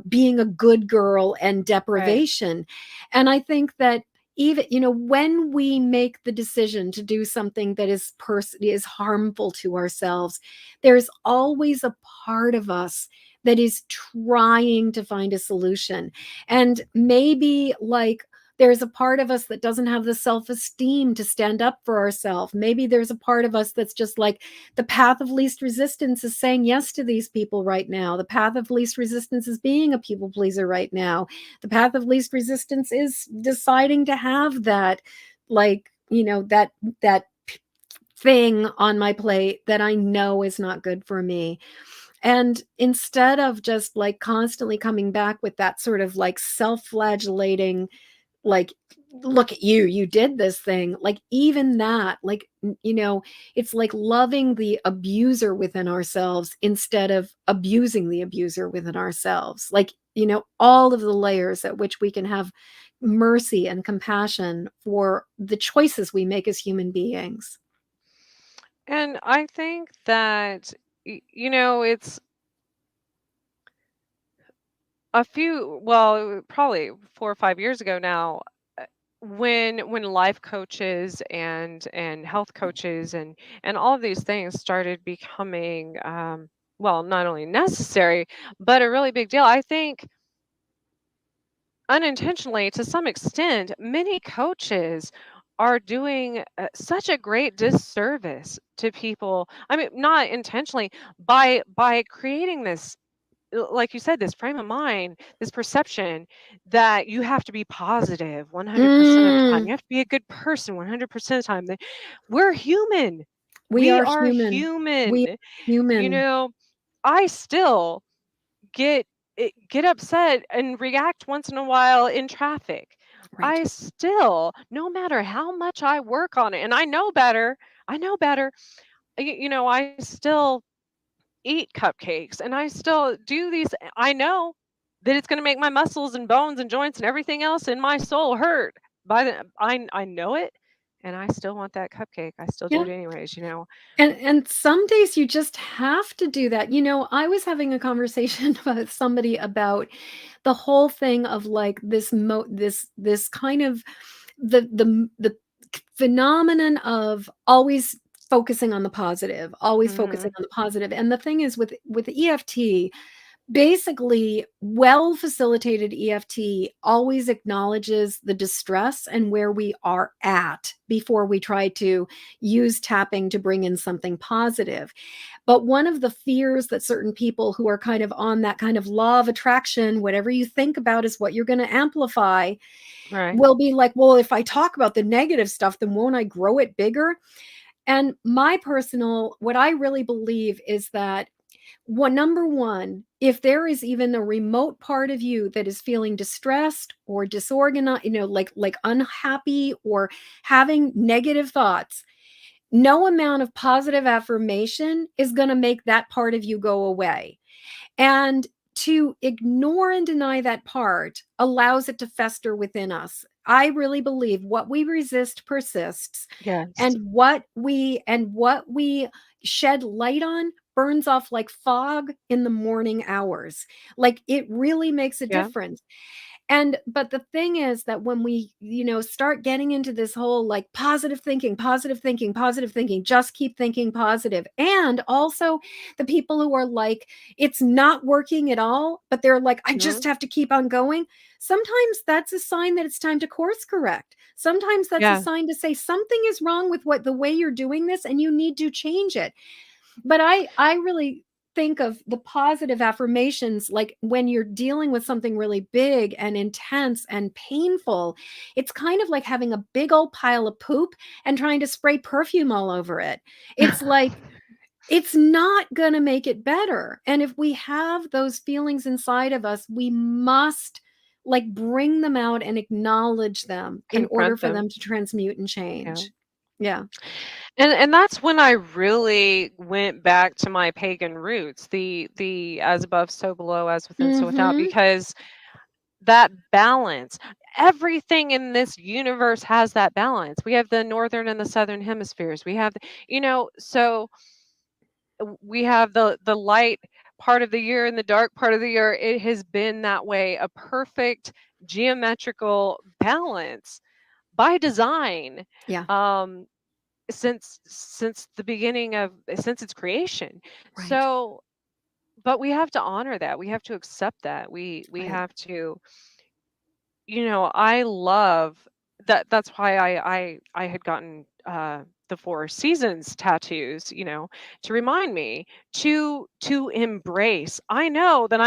being a good girl and Right. deprivation. And I think that even when we make the decision to do something that is harmful to ourselves, there's always a part of us that is trying to find a solution. And maybe like there's a part of us that doesn't have the self-esteem to stand up for ourselves. Maybe there's a part of us that's just like, the path of least resistance is saying yes to these people right now. The path of least resistance is being a people pleaser right now. The path of least resistance is deciding to have that, like, that thing on my plate that I know is not good for me. And instead of just like constantly coming back with that sort of like self-flagellating, like, look at you, you did this thing, like, even that, like, it's like loving the abuser within ourselves instead of abusing the abuser within ourselves, like, all of the layers at which we can have mercy and compassion for the choices we make as human beings. And I think that, it's probably 4 or 5 years ago now, uh, when life coaches and health coaches and all of these things started becoming, well, not only necessary, but a really big deal. I think unintentionally, to some extent, many coaches are doing such a great disservice to people. I mean, not intentionally, by creating this, like you said, this frame of mind, this perception that you have to be positive 100% of the time. Mm, You have to be a good person 100% of the time. That we're human. we We are are human. We human. are You human. know, I still get get upset and react once in a while in traffic. Right. I still, no matter how much I work on it, and I know better, I still eat cupcakes and I still do these. I know that it's going to make my muscles and bones and joints and everything else in my soul hurt. I know it, and I still want that cupcake. I still do Yeah. it anyways. And some days you just have to do that. I was having a conversation with somebody about the whole thing of like this kind of the phenomenon of always focusing on the positive, always focusing Mhm. on the positive. And the thing is with EFT, basically, well facilitated EFT always acknowledges the distress and where we are at before we try to use tapping to bring in something positive. But one of the fears that certain people who are kind of on that kind of law of attraction, whatever you think about is what you're going to amplify, Right. will be like, well, if I talk about the negative stuff, then won't I grow it bigger? And what I really believe is that, number one, if there is even a remote part of you that is feeling distressed or disorganized, like unhappy or having negative thoughts, no amount of positive affirmation is going to make that part of you go away. And to ignore and deny that part allows it to fester within us. I really believe what we resist persists, Yes. and what we shed light on burns off like fog in the morning hours. Like, it really makes a Yeah. difference. And but the thing is that when we, start getting into this whole like positive thinking, positive thinking, positive thinking, just keep thinking positive. And also the people who are like, it's not working at all, but they're like, I just Mhm. have to keep on going. Sometimes that's a sign that it's time to course correct. Sometimes that's a Yeah. sign to say something is wrong with what the way you're doing this and you need to change it. But I really think of the positive affirmations like when you're dealing with something really big and intense and painful, it's kind of like having a big old pile of poop and trying to spray perfume all over it. It's like, it's not going to make it better. And if we have those feelings inside of us, we must like bring them out and acknowledge them in order Confront for them. them to transmute and Yeah. change. Yeah. And that's when I really went back to my pagan roots, the as above, so below, as within, so without, Mhm. because that balance, everything in this universe has that balance. We have the northern and the southern hemispheres. We have, so we have the light part of the year and the dark part of the year. It has been that way, a perfect geometrical balance by design. Yeah. Um, since the beginning of since its creation. Right. So, but we have to honor that. We have to accept that. We Right. have to I love that's why I had gotten the Four Seasons tattoos, to remind me to embrace. I know that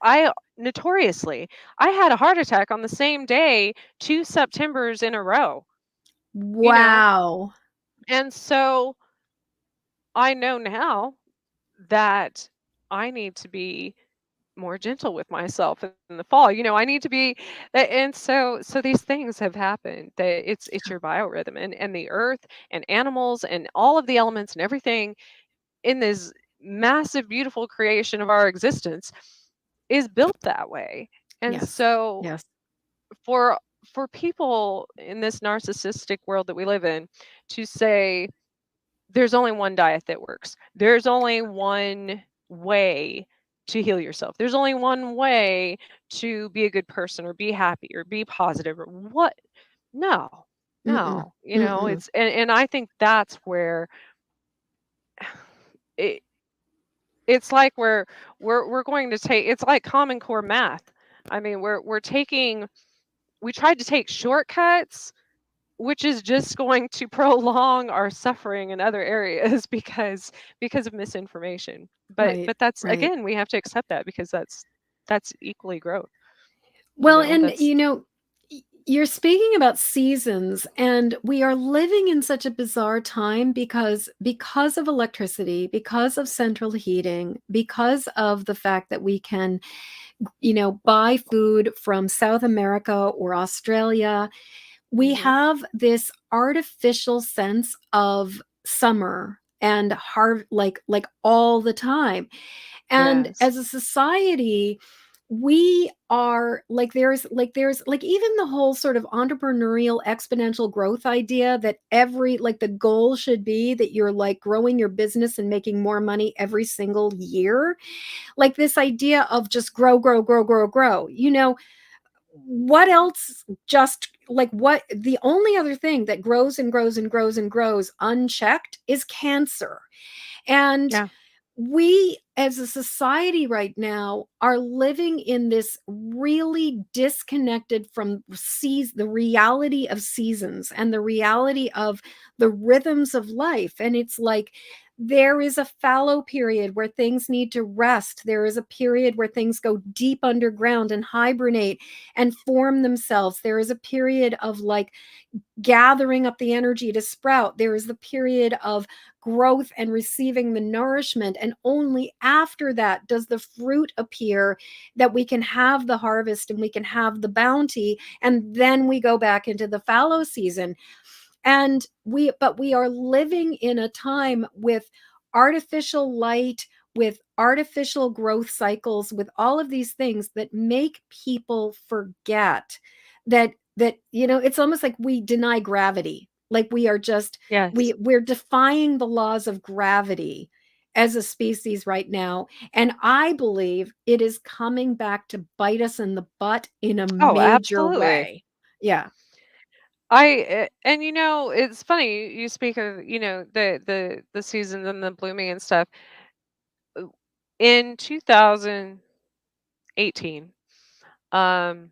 I notoriously I had a heart attack on the same day 2 Septembers in a row, you know. Wow. And so I know now that I need to be more gentle with myself in the fall. I need to be and so these things have happened that it's your biorhythm and the earth and animals and all of the elements and everything in this massive beautiful creation of our existence is built that way. And Yes. so Yes. for for people in this narcissistic world that we live in to say there's only one diet that works. There's only one way to heal yourself. There's only one way to be a good person or be happy or be positive or what. No, Mm-mm. no. Mm-mm. And I think that's where it, it's like we're going to take it's like common core math. I mean, we tried to take shortcuts, which is just going to prolong our suffering in other areas because of misinformation. But Right. but that's Right. again, we have to accept that because that's equally growth. Well, and That's you're speaking about seasons, and we are living in such a bizarre time because of electricity, because of central heating, because of the fact that we can, buy food from South America or Australia. We hmm have this artificial sense of summer and like all the time. And yes. as a society, we are like there's like even the whole sort of entrepreneurial exponential growth idea that every like the goal should be that you're like growing your business and making more money every single year, like this idea of just grow, grow, grow, grow, grow. What else? Just like what the only other thing that grows and grows and grows and grows unchecked is cancer. And Yeah. we as a society right now are living in this really disconnected from the reality of seasons and the reality of the rhythms of life. And it's like there is a fallow period where things need to rest. There is a period where things go deep underground and hibernate and form themselves. There is a period of like gathering up the energy to sprout. There is the period of growth and receiving the nourishment. And only after that does the fruit appear, that we can have the harvest and we can have the bounty. And then we go back into the fallow season. But we are living in a time with artificial light, with artificial growth cycles, with all of these things that make people forget that it's almost like we deny gravity, like we are just Yes. we're defying the laws of gravity as a species right now. And I believe it is coming back to bite us in the butt in a Oh, major absolutely. way. Yeah. And it's funny you speak of, the seasons and the blooming and stuff. Uh, In 2018, um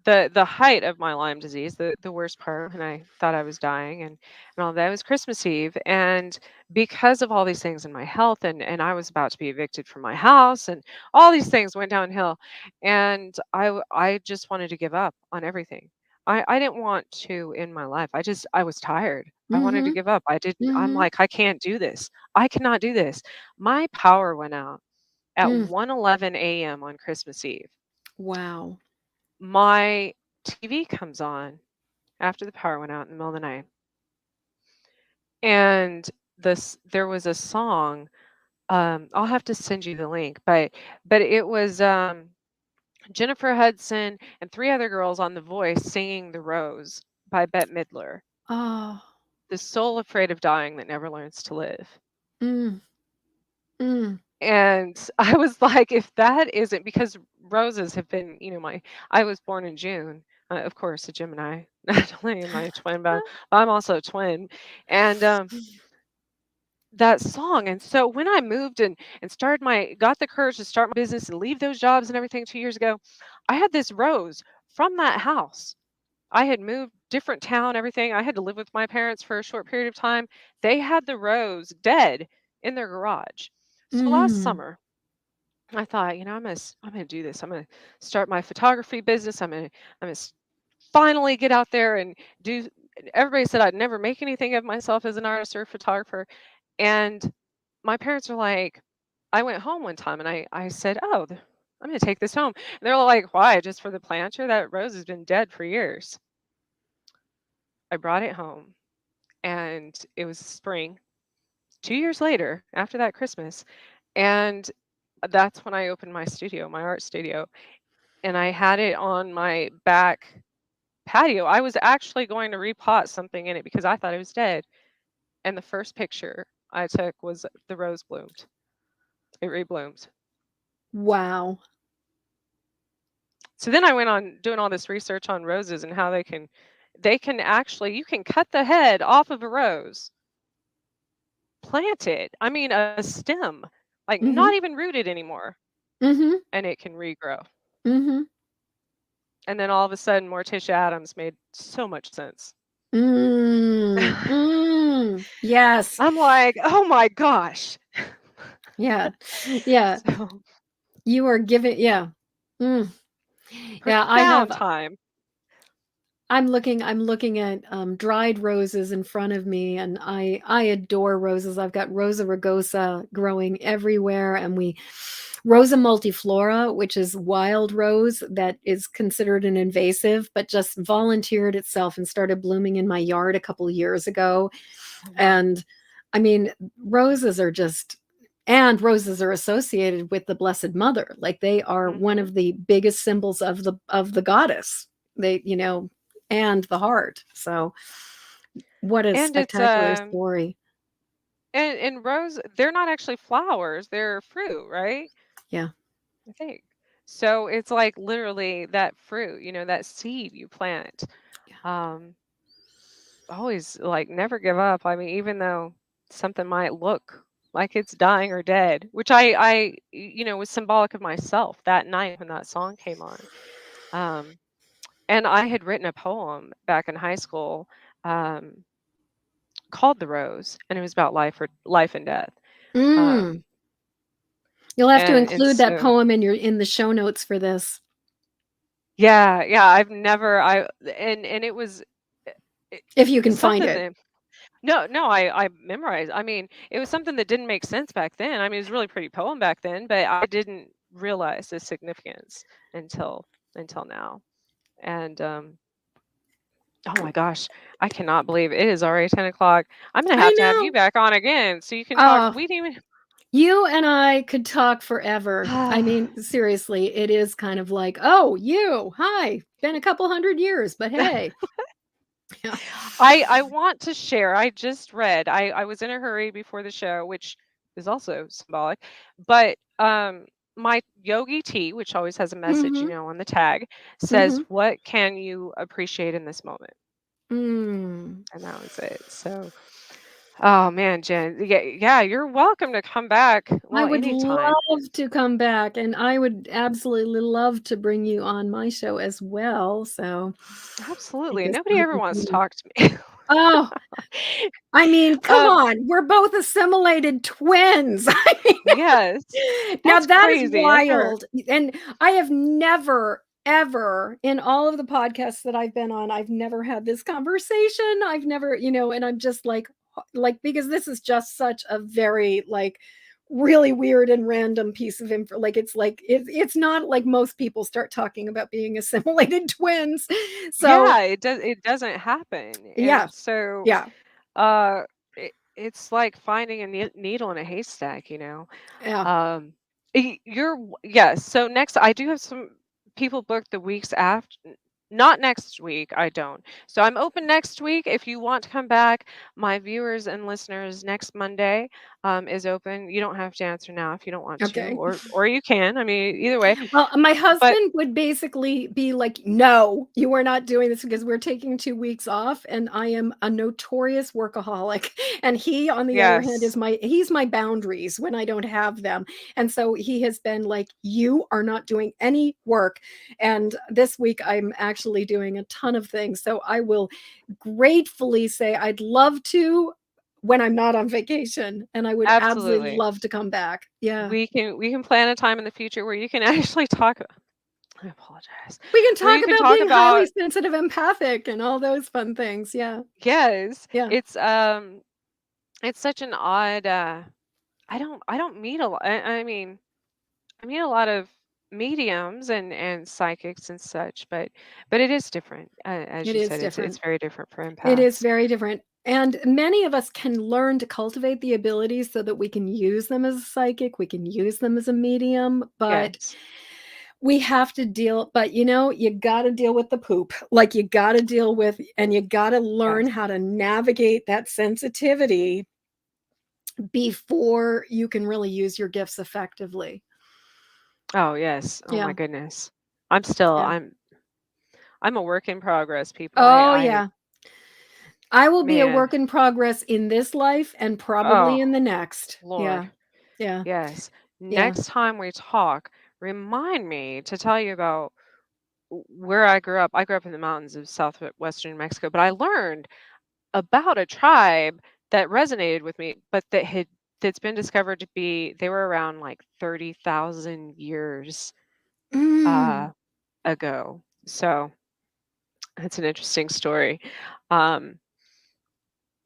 the height of my Lyme disease, the worst part when I thought I was dying and all that was Christmas Eve. And because of all these things in my health and I was about to be evicted from my house and all these things went downhill. And I just wanted to give up on everything. I didn't want to end my life. I was tired. I wanted to Mhm. give up. I'm Mhm. like, I can't do this. I cannot do this. My power went out at Mm. 1:11 a.m. on Christmas Eve. Wow. My TV comes on after the power went out in the middle of the night, and there was a song. I'll have to send you the link, but it was Jennifer Hudson and three other girls on The Voice singing "The Rose" by Bette Midler. Oh. The soul afraid of dying that never learns to live. Mm. Mm. And I was like, if that isn't because roses have been, I was born in June, of course, a Gemini. Not only am I a twin, but I'm also a twin. And that song. And so when I moved and got the courage to start my business and leave those jobs and everything 2 years ago, I had this rose from that house. I had moved different town, everything. I had to live with my parents for a short period of time. They had the rose dead in their garage. So last Mm. summer, I thought, I'm gonna do this. I'm gonna start my photography business. I'm gonna finally get out there and do. Everybody said I'd never make anything of myself as an artist or a photographer, and my parents are like, I went home one time and I said, oh, I'm gonna take this home. And they're like, why? Just for the planter? That rose has been dead for years. I brought it home, and it was spring. 2 years later, after that Christmas, and that's when I opened my studio, my art studio, and I had it on my back patio. I was actually going to repot something in it because I thought it was dead. And the first picture I took was the rose bloomed. It rebloomed. Wow. So then I went on doing all this research on roses and how they can actually you can cut the head off of a rose, plant it. I mean a stem, like not Mhm. even rooted anymore, Mhm. and it can regrow. Mhm. And then all of a sudden Morticia Adams made so much sense. Mm. Mm. Yes. I'm like, "Oh my gosh." Yeah. Yeah. So, You are giving, yeah. Mm. Yeah, I have profound time. I'm looking at, dried roses in front of me, and I adore roses. I've got Rosa rugosa growing everywhere, and we Rosa multiflora, which is wild rose that is considered an invasive, but just volunteered itself and started blooming in my yard a couple years ago. Oh, wow. And I mean, roses are just and roses are associated with the Blessed Mother. Like they are one Mhm. of the biggest symbols of the goddess. They and the heart. So what a And it's, spectacular story. and rose, they're not actually flowers, they're fruit, right? Yeah. I think. So it's like literally that fruit, that seed you plant. Yeah. Um, always like never give up. I mean, even though something might look like it's dying or dead, which was symbolic of myself that night when that song came on. Um, and I had written a poem back in high school, um, called "The Rose," and it was about life and death. Mm. Um, You'll have to and include that so poem in the show notes for this, yeah, yeah, I've never I and it was it, if you can find something it. that no, no, I memorized. I mean, it was something that didn't make sense back then. I mean, it was a really pretty poem back then, but I didn't realize the significance until now. And oh my gosh, I cannot believe it is already 10 o'clock. I'm gonna I have you know. back on again so you can talk. Oh, We didn't you and I could talk forever. I even. mean, seriously, it is kind of like, "Oh, you. Hi. Been a couple 100 years, but hey." Yeah. I want to share. I just read. I was in a hurry before the show, which is also symbolic. But my yogi tea, which always has a message, Mhm. on the tag, says, Mhm. "What can you appreciate in this moment?" Mm. And that was it. So, oh man, Jen, yeah, yeah, you're welcome to come back. I Well, would anytime. love to come back, and I would absolutely love to bring you on my show as well, so I Absolutely. guess Nobody I'll ever wants to continue. talk to me. Oh, I mean, come um, on, we're both assimilated twins. I yes, mean, now that's that is crazy. I've never. wild, and I have never, ever in all of the podcasts that I've been on, I've never had this conversation. I've never, and I'm just like because this is just such a very really weird and random piece of info. It's not like most people start talking about being assimilated twins. So Yeah, it doesn't happen, yeah, and so, yeah, it's like finding a needle in a haystack, yeah. um, yes, so next I do have some people booked the weeks after Not next week, I don't. So I'm open next week if you want to come back. My viewers and listeners, next Monday is open. You don't have to answer now if you don't want to, Okay. or you can. I mean, either way. Well, my But husband would basically be like, "No, you are not doing this because we're taking 2 weeks off, and I am a notorious workaholic." And he, on the other hand, yes, is he's my boundaries when I don't have them. And so he has been like, "You are not doing any work." And this week I'm actually doing a ton of things. So I will gratefully say I'd love to when I'm not on vacation, and I would absolutely absolutely. love to come back. Yeah. We can plan a time in the future where you can actually talk. I apologize. We can Where talk you can about talk being highly about sensitive, empathic, and all those fun things. Yeah. yes. Yeah. It's such an odd. I don't meet a lot. I mean a lot of mediums and psychics and such, but it is different. As It you is said, it's different. very different for It is empaths. very different. And many of us can learn to cultivate the abilities so that we can use them as a psychic, we can use them as a medium, but Yes, we have to deal but, you gotta deal with the poop. Like, you gotta deal with and you gotta learn yes. how to navigate that sensitivity before you can really use your gifts effectively. Oh yes. Oh my Yeah. goodness. I'm still. Yeah. I'm a work in progress, people. Oh, I yeah. I will be a man. work in progress in this life and probably Oh in the next. Lord. Yeah. Yeah. Yes. Yeah. Next time we talk, remind me to tell you about where I grew up. I grew up in the mountains of southwestern Mexico, but I learned about a tribe that resonated with me, but that's been discovered to be they were around like 30,000 years uh, Mm. ago. So it's an interesting story. Um,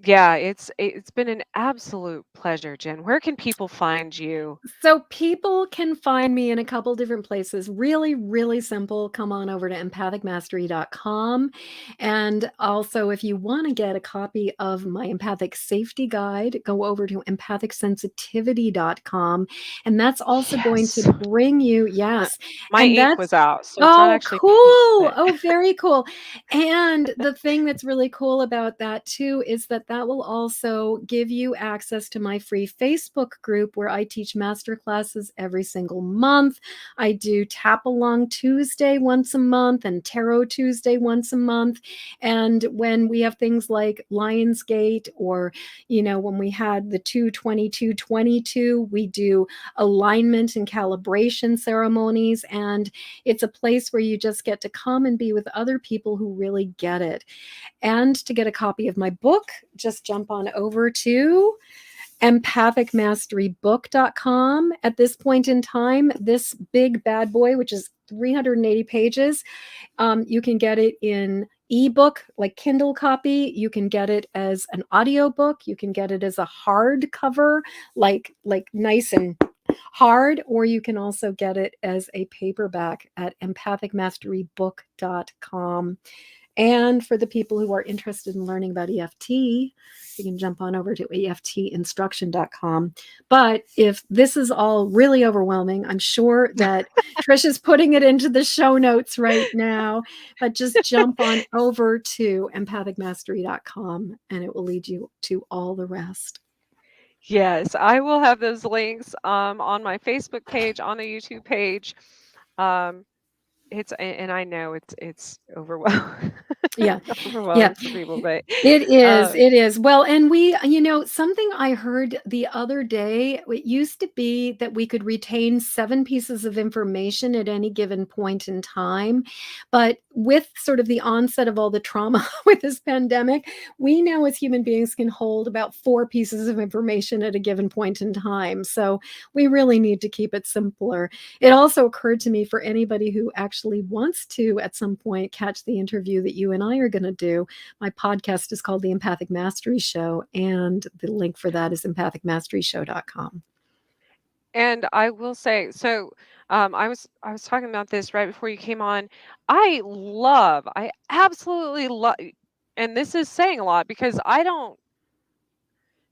yeah, it's been an absolute pleasure, Jen. Where can people find you? So people can find me in a couple different places. Really, really simple. Come on over to empathicmastery.com. And also, if you want to get a copy of my empathic safety guide, go over to empathicsensitivity.com. And that's also going to Yes. bring you, My, yes. my And ink that's was out, so it's not Oh, actually pink, cool. but Oh, very cool. And the thing that's really cool about that too is that that will also give you access to my free Facebook group where I teach master classes every single month. I do Tap Along Tuesday once a month and Tarot Tuesday once a month. And when we have things like Lionsgate or, when we had the 22222, we do alignment and calibration ceremonies. And it's a place where you just get to come and be with other people who really get it. And to get a copy of my book, just jump on over to empathicmasterybook.com. At this point in time, this big bad boy, which is 380 pages, you can get it in ebook, like Kindle copy. You can get it as an audio book. You can get it as a hardcover, like nice and hard, or you can also get it as a paperback at empathicmasterybook.com. And for the people who are interested in learning about EFT, you can jump on over to eftinstruction.com. But if this is all really overwhelming, I'm sure that Trish is putting it into the show notes right now. But just jump on over to empathicmastery.com and it will lead you to all the rest. yes, I will have those links on my Facebook page, on the YouTube page. Um, and I know it's overwhelming Yeah. Yeah. overwhelming for people, but It is, um, it is. Well, and something I heard the other day, it used to be that we could retain 7 pieces of information at any given point in time. But with sort of the onset of all the trauma with this pandemic, we now as human beings can hold about 4 pieces of information at a given point in time. So we really need to keep it simpler. It also occurred to me for anybody who actually wants to at some point catch the interview that you and I are going to do. My podcast is called The Empathic Mastery Show, and the link for that is empathicmasteryshow.com. and I will say, so I was talking about this right before you came on. I absolutely love, and this is saying a lot because I don't.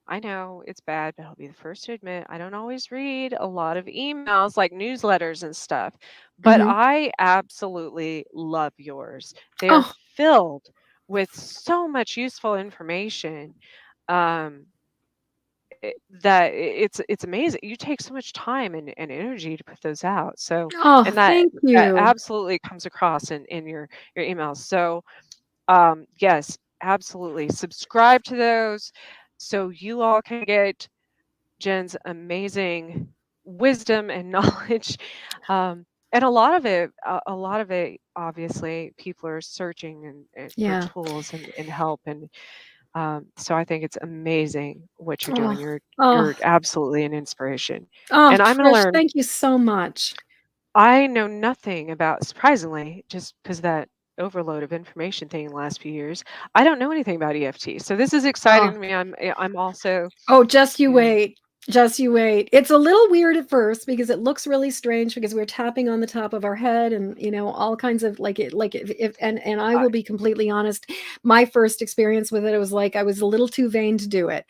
I know it's bad, but I'll be the first to admit I don't always read a lot of emails like newsletters and stuff, but Mhm. I absolutely love yours. They are Oh, filled with so much useful information. Um, it's amazing. You take so much time and energy to put those out. So, oh, and that thank that you. absolutely comes across in your emails. So, yes, absolutely. Subscribe to those so you all can get Jen's amazing wisdom and knowledge. And a lot of it, obviously, people are searching and for Yeah. tools and help. And so I think it's amazing what you're Oh, doing. oh, You're absolutely an inspiration. oh, And I'm going to Trish, learn. thank you so much. I know nothing about, surprisingly, just because that overload of information thing in the last few years. I don't know anything about EFT. So this is exciting Oh. to me. I'm also, Oh, just you you know, wait. Just you wait. It's a little weird at first because it looks really strange because we're tapping on the top of our head and all kinds of like if and I I, will be completely honest, my first experience with it was like I was a little too vain to do it.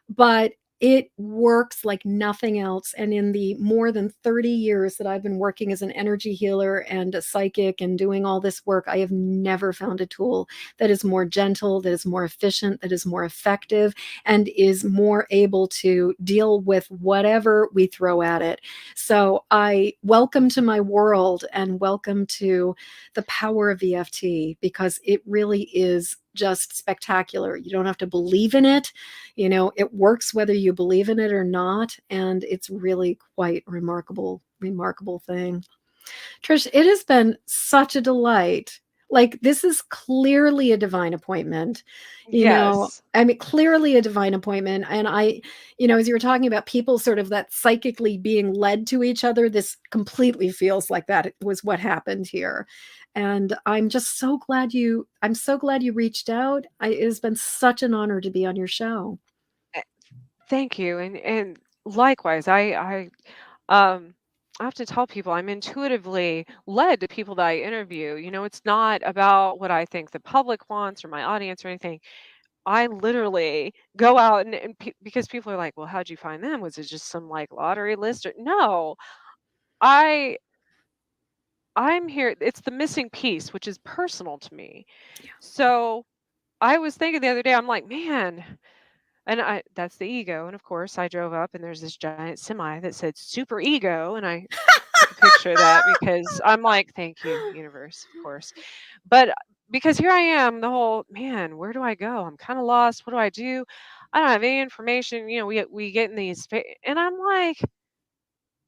But it works like nothing else. And in the more than 30 years that I've been working as an energy healer and a psychic and doing all this work, I have never found a tool that is more gentle, that is more efficient, that is more effective and is more able to deal with whatever we throw at it. So I welcome to my world and welcome to the power of EFT because it really is just spectacular. You don't have to believe in it. It works whether you believe in it or not. And it's really quite remarkable, remarkable thing. Trish, it has been such a delight. Like, this is clearly a divine appointment. yes. I mean, clearly a divine appointment. And as you were talking about people sort of that psychically being led to each other, this completely feels like that was what happened here. And I'm so glad you reached out. It has been such an honor to be on your show. eh, Thank you. And likewise, um I have to tell people I'm intuitively led to people that I interview. It's not about what I think the public wants or my audience or anything. I literally go out because people are like, "Well, how'd you find them? Was it just some like lottery list?" Or no, I I'm here. It's the missing piece, which is personal to me. So I was thinking the other day, I'm like, man, and that's the ego. And of course, I drove up and there's this giant semi that said super ego. And I took a picture of that because I'm like, thank you, universe, of course. But because here I am, the whole man, where do I go? I'm kind of lost. What do I do? I don't have any information. We get in and I'm like,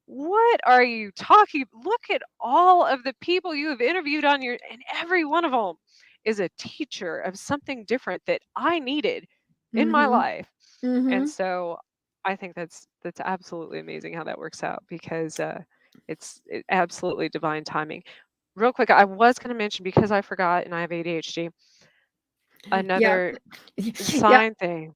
what are you talking? Look at all of the people you have interviewed and every one of them is a teacher of something different that I needed in my Mm-hmm. life. And Mm-hmm. so I think that's absolutely amazing how that works out because absolutely divine timing. Real quick, I was going to mention because I forgot and I have ADHD, Yeah. another Yeah. sign thing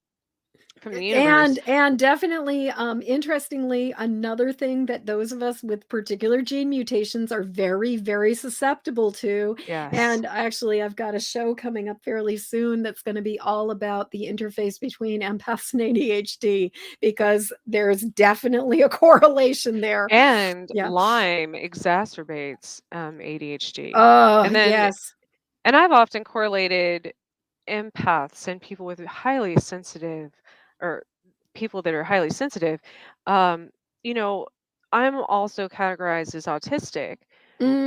from the universe. And definitely, interestingly, another thing that those of us with particular gene mutations are very, very susceptible to. Yes. And actually, I've got a show coming up fairly soon that's going to be all about the interface between empaths and ADHD because there's definitely a correlation there. And Yeah. Lyme exacerbates ADHD. Oh, And then, yes. and I've often correlated empaths and people with highly sensitive or people that are highly sensitive. Um, you know, I'm also categorized as autistic.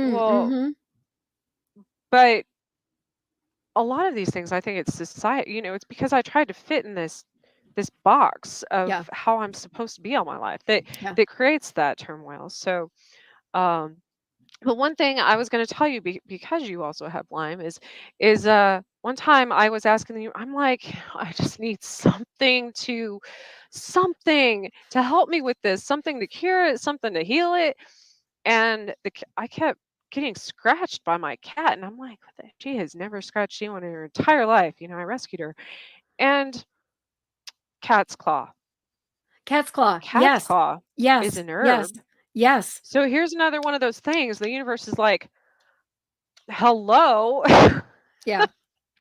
Well, Mm-hmm. but a lot of these things, I think it's society, it's because I tried to fit in this box Yeah. of how I'm supposed to be all my life that Yeah. that creates that turmoil. So, um, but one thing I was going to tell you because you also have Lyme is one time I was asking you, I'm like, I just need something to help me with this, something to cure it, something to heal it. And I kept getting scratched by my cat, and I'm like, what she has never scratched anyone in her entire life. I rescued her, and cat's claw. Cat's claw. Cat's Yes. claw is Yes. an Yes. herb. Yes. So here's another one of those things. The universe is like, hello. Yeah.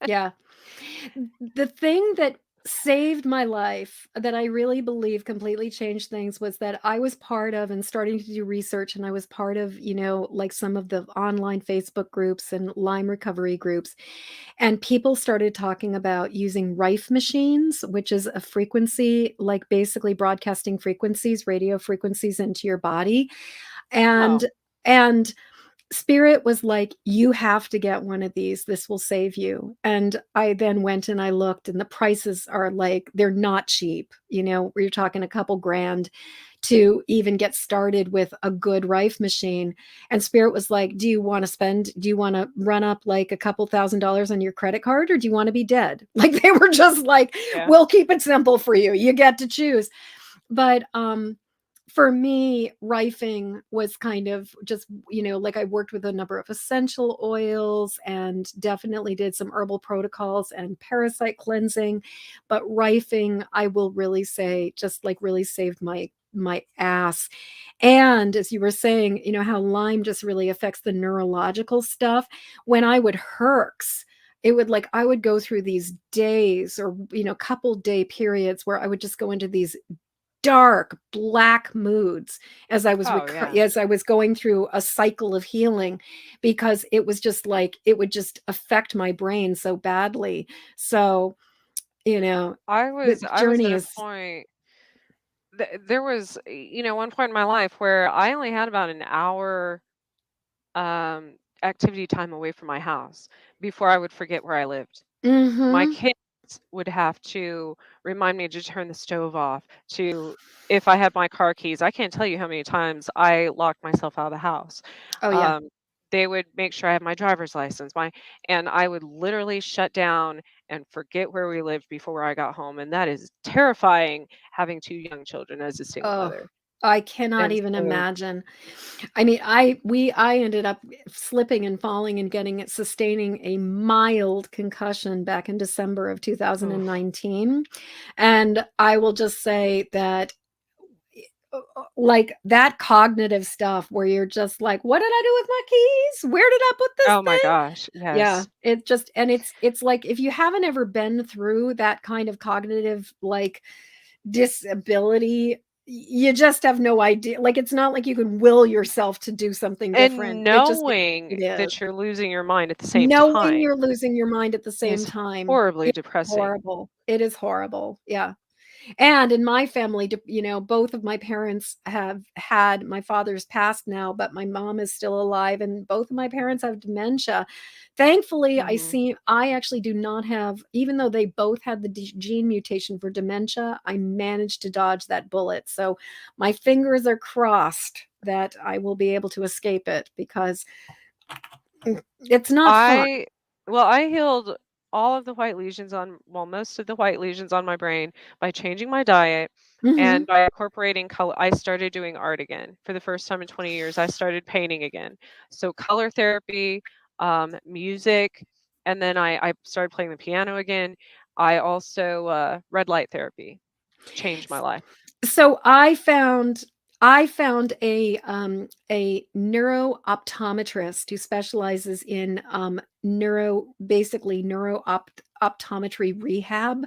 Yeah. The thing that saved my life, that I really believe completely changed things, was that I was part of and starting to do research, and I was part of, like some of the online Facebook groups and Lyme recovery groups. And people started talking about using Rife machines, which is a frequency, like basically broadcasting frequencies, radio frequencies into your body. Oh, And Spirit was like, "You have to get one of these. This will save you." And I then went and I looked, and the prices are like, they're not cheap. We're talking a couple grand to even get started with a good Rife machine. And Spirit was like, do you want to run up like a couple $1,000s on your credit card, or do you want to be dead? Like they were just like, yeah. we'll keep it simple for you. You get to choose. But for me, rifing was kind of just, like I worked with a number of essential oils and definitely did some herbal protocols and parasite cleansing. But rifing, I will really say, just like really saved my ass. And as you were saying, how Lyme just really affects the neurological stuff. When I would herx, it would, like, I would go through these days, or couple day periods where I would just go into these dark black moods Oh, yeah. as I was going through a cycle of healing, because it was just like it would just affect my brain so badly. So, you know, the I was journey at a is point there was, one point in my life where I only had about an hour um activity time away from my house before I would forget where I lived. My mhm. kids would have to remind me to turn the stove off, to if I had my car keys. I can't tell you how many times I locked myself out of the house. Oh, yeah. Um, they would make sure I had my driver's license, and I would literally shut down and forget where we lived before I got home, and that is terrifying having two young children as a single Oh, mother. I cannot And even so, imagine. I mean, I ended up slipping and falling and sustaining a mild concussion back in December of oof. 2019. And I will just say that, like, that cognitive stuff where you're just like, what did I do with my keys? Where did I put this Oh my thing? gosh, Yeah, yes. it just, and it's like, if you haven't ever been through that kind of cognitive, like, disability, you just have no idea. Like, it's not like you can will yourself to do something different. And It just is knowing what it is. that you're losing your mind at the same Knowing time you're losing your mind at the same is time. horribly It's depressing. horrible. It is horrible. Yeah. And in my family, both of my parents have had, my father's passed now, but my mom is still alive, and both of my parents have dementia. Thankfully, Mhm. I actually do not have, even though they both had the gene mutation for dementia, I managed to dodge that bullet. So my fingers are crossed that I will be able to escape it, because it's not fun. I well, I healed all of the white lesions on well, most of the white lesions on my brain by changing my diet and Hmm. by incorporating color. I started doing art again. For the first time in 20 years, I started painting again. So color therapy, music, and then I started playing the piano again. I also red light therapy changed my life. So I found a neuro optometrist who specializes in basically optometry rehab,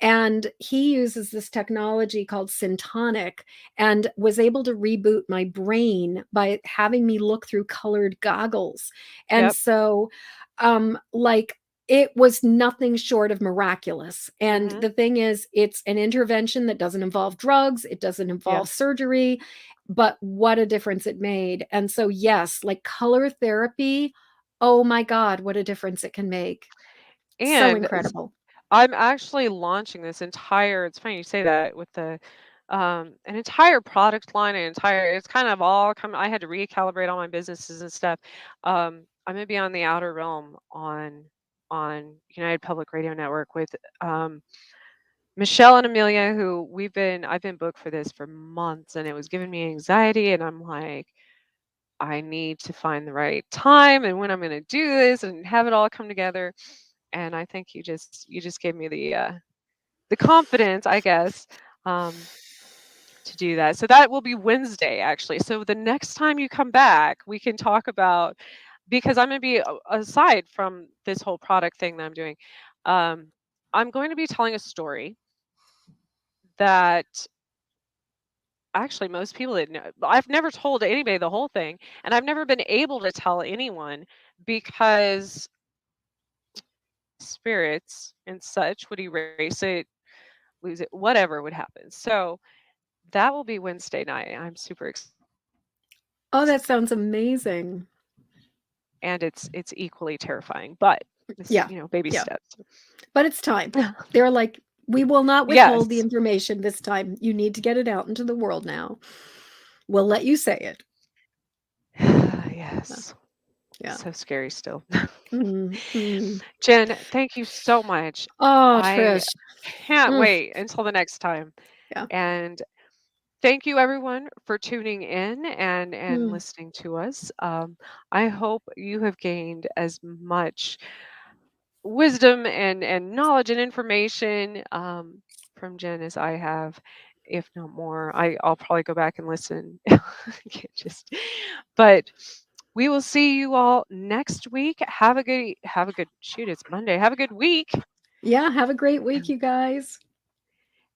and he uses this technology called Syntonic, and was able to reboot my brain by having me look through colored goggles. And Yep. so, like, it was nothing short of miraculous. And Mhm. the thing is, it's an intervention that doesn't involve drugs, it doesn't involve Yes. surgery, but what a difference it made. And so, yes, like color therapy, oh my God, what a difference it can make. So And incredible. I'm actually launching this entire it's funny you say that with the an entire product line, an entire it's kind of all come I had to recalibrate all my businesses and stuff. I'm gonna be on the Outer Realm on United Public Radio Network with Michelle and Amelia, who I've been booked for this for months and it was giving me anxiety and I'm like, I need to find the right time and when I'm gonna do this and have it all come together. And I think you just gave me the confidence, I guess, um, to do that. So that will be Wednesday, actually. So the next time you come back, we can talk about because I'm gonna be aside from this whole product thing that I'm doing. Um, I'm going to be telling a story that actually most people didn't know. I've never told anybody the whole thing, and I've never been able to tell anyone because spirits and such would erase it, lose it, whatever would happen. So that will be Wednesday night. I'm super excited about it. Oh, that sounds amazing. And it's equally terrifying, but it's, Yeah, baby yeah, steps. but it's time. They're like, "We will not withhold the Yes. information this time. You need to get it out into the world now. We'll let you say it." Yeah, Yes. yeah. So scary still. Mhm, mhm. Jen, thank you so much. Oh, I Trish. can't Mm, wait until the next time. yeah. And thank you everyone for tuning in and Mm. listening to us. I hope you have gained as much wisdom and knowledge and information from Jen as I have, if not more. I'll probably go back and listen. Just, but we will see you all next week. Have a good shoot. It's Monday. Have a good week. Yeah, have a great week, you guys.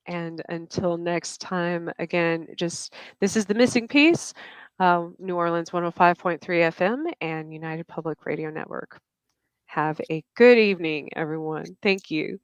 And until next time, again, just this is the missing piece. New Orleans 105.3 FM and United Public Radio Network. Have a good evening, everyone. Thank you.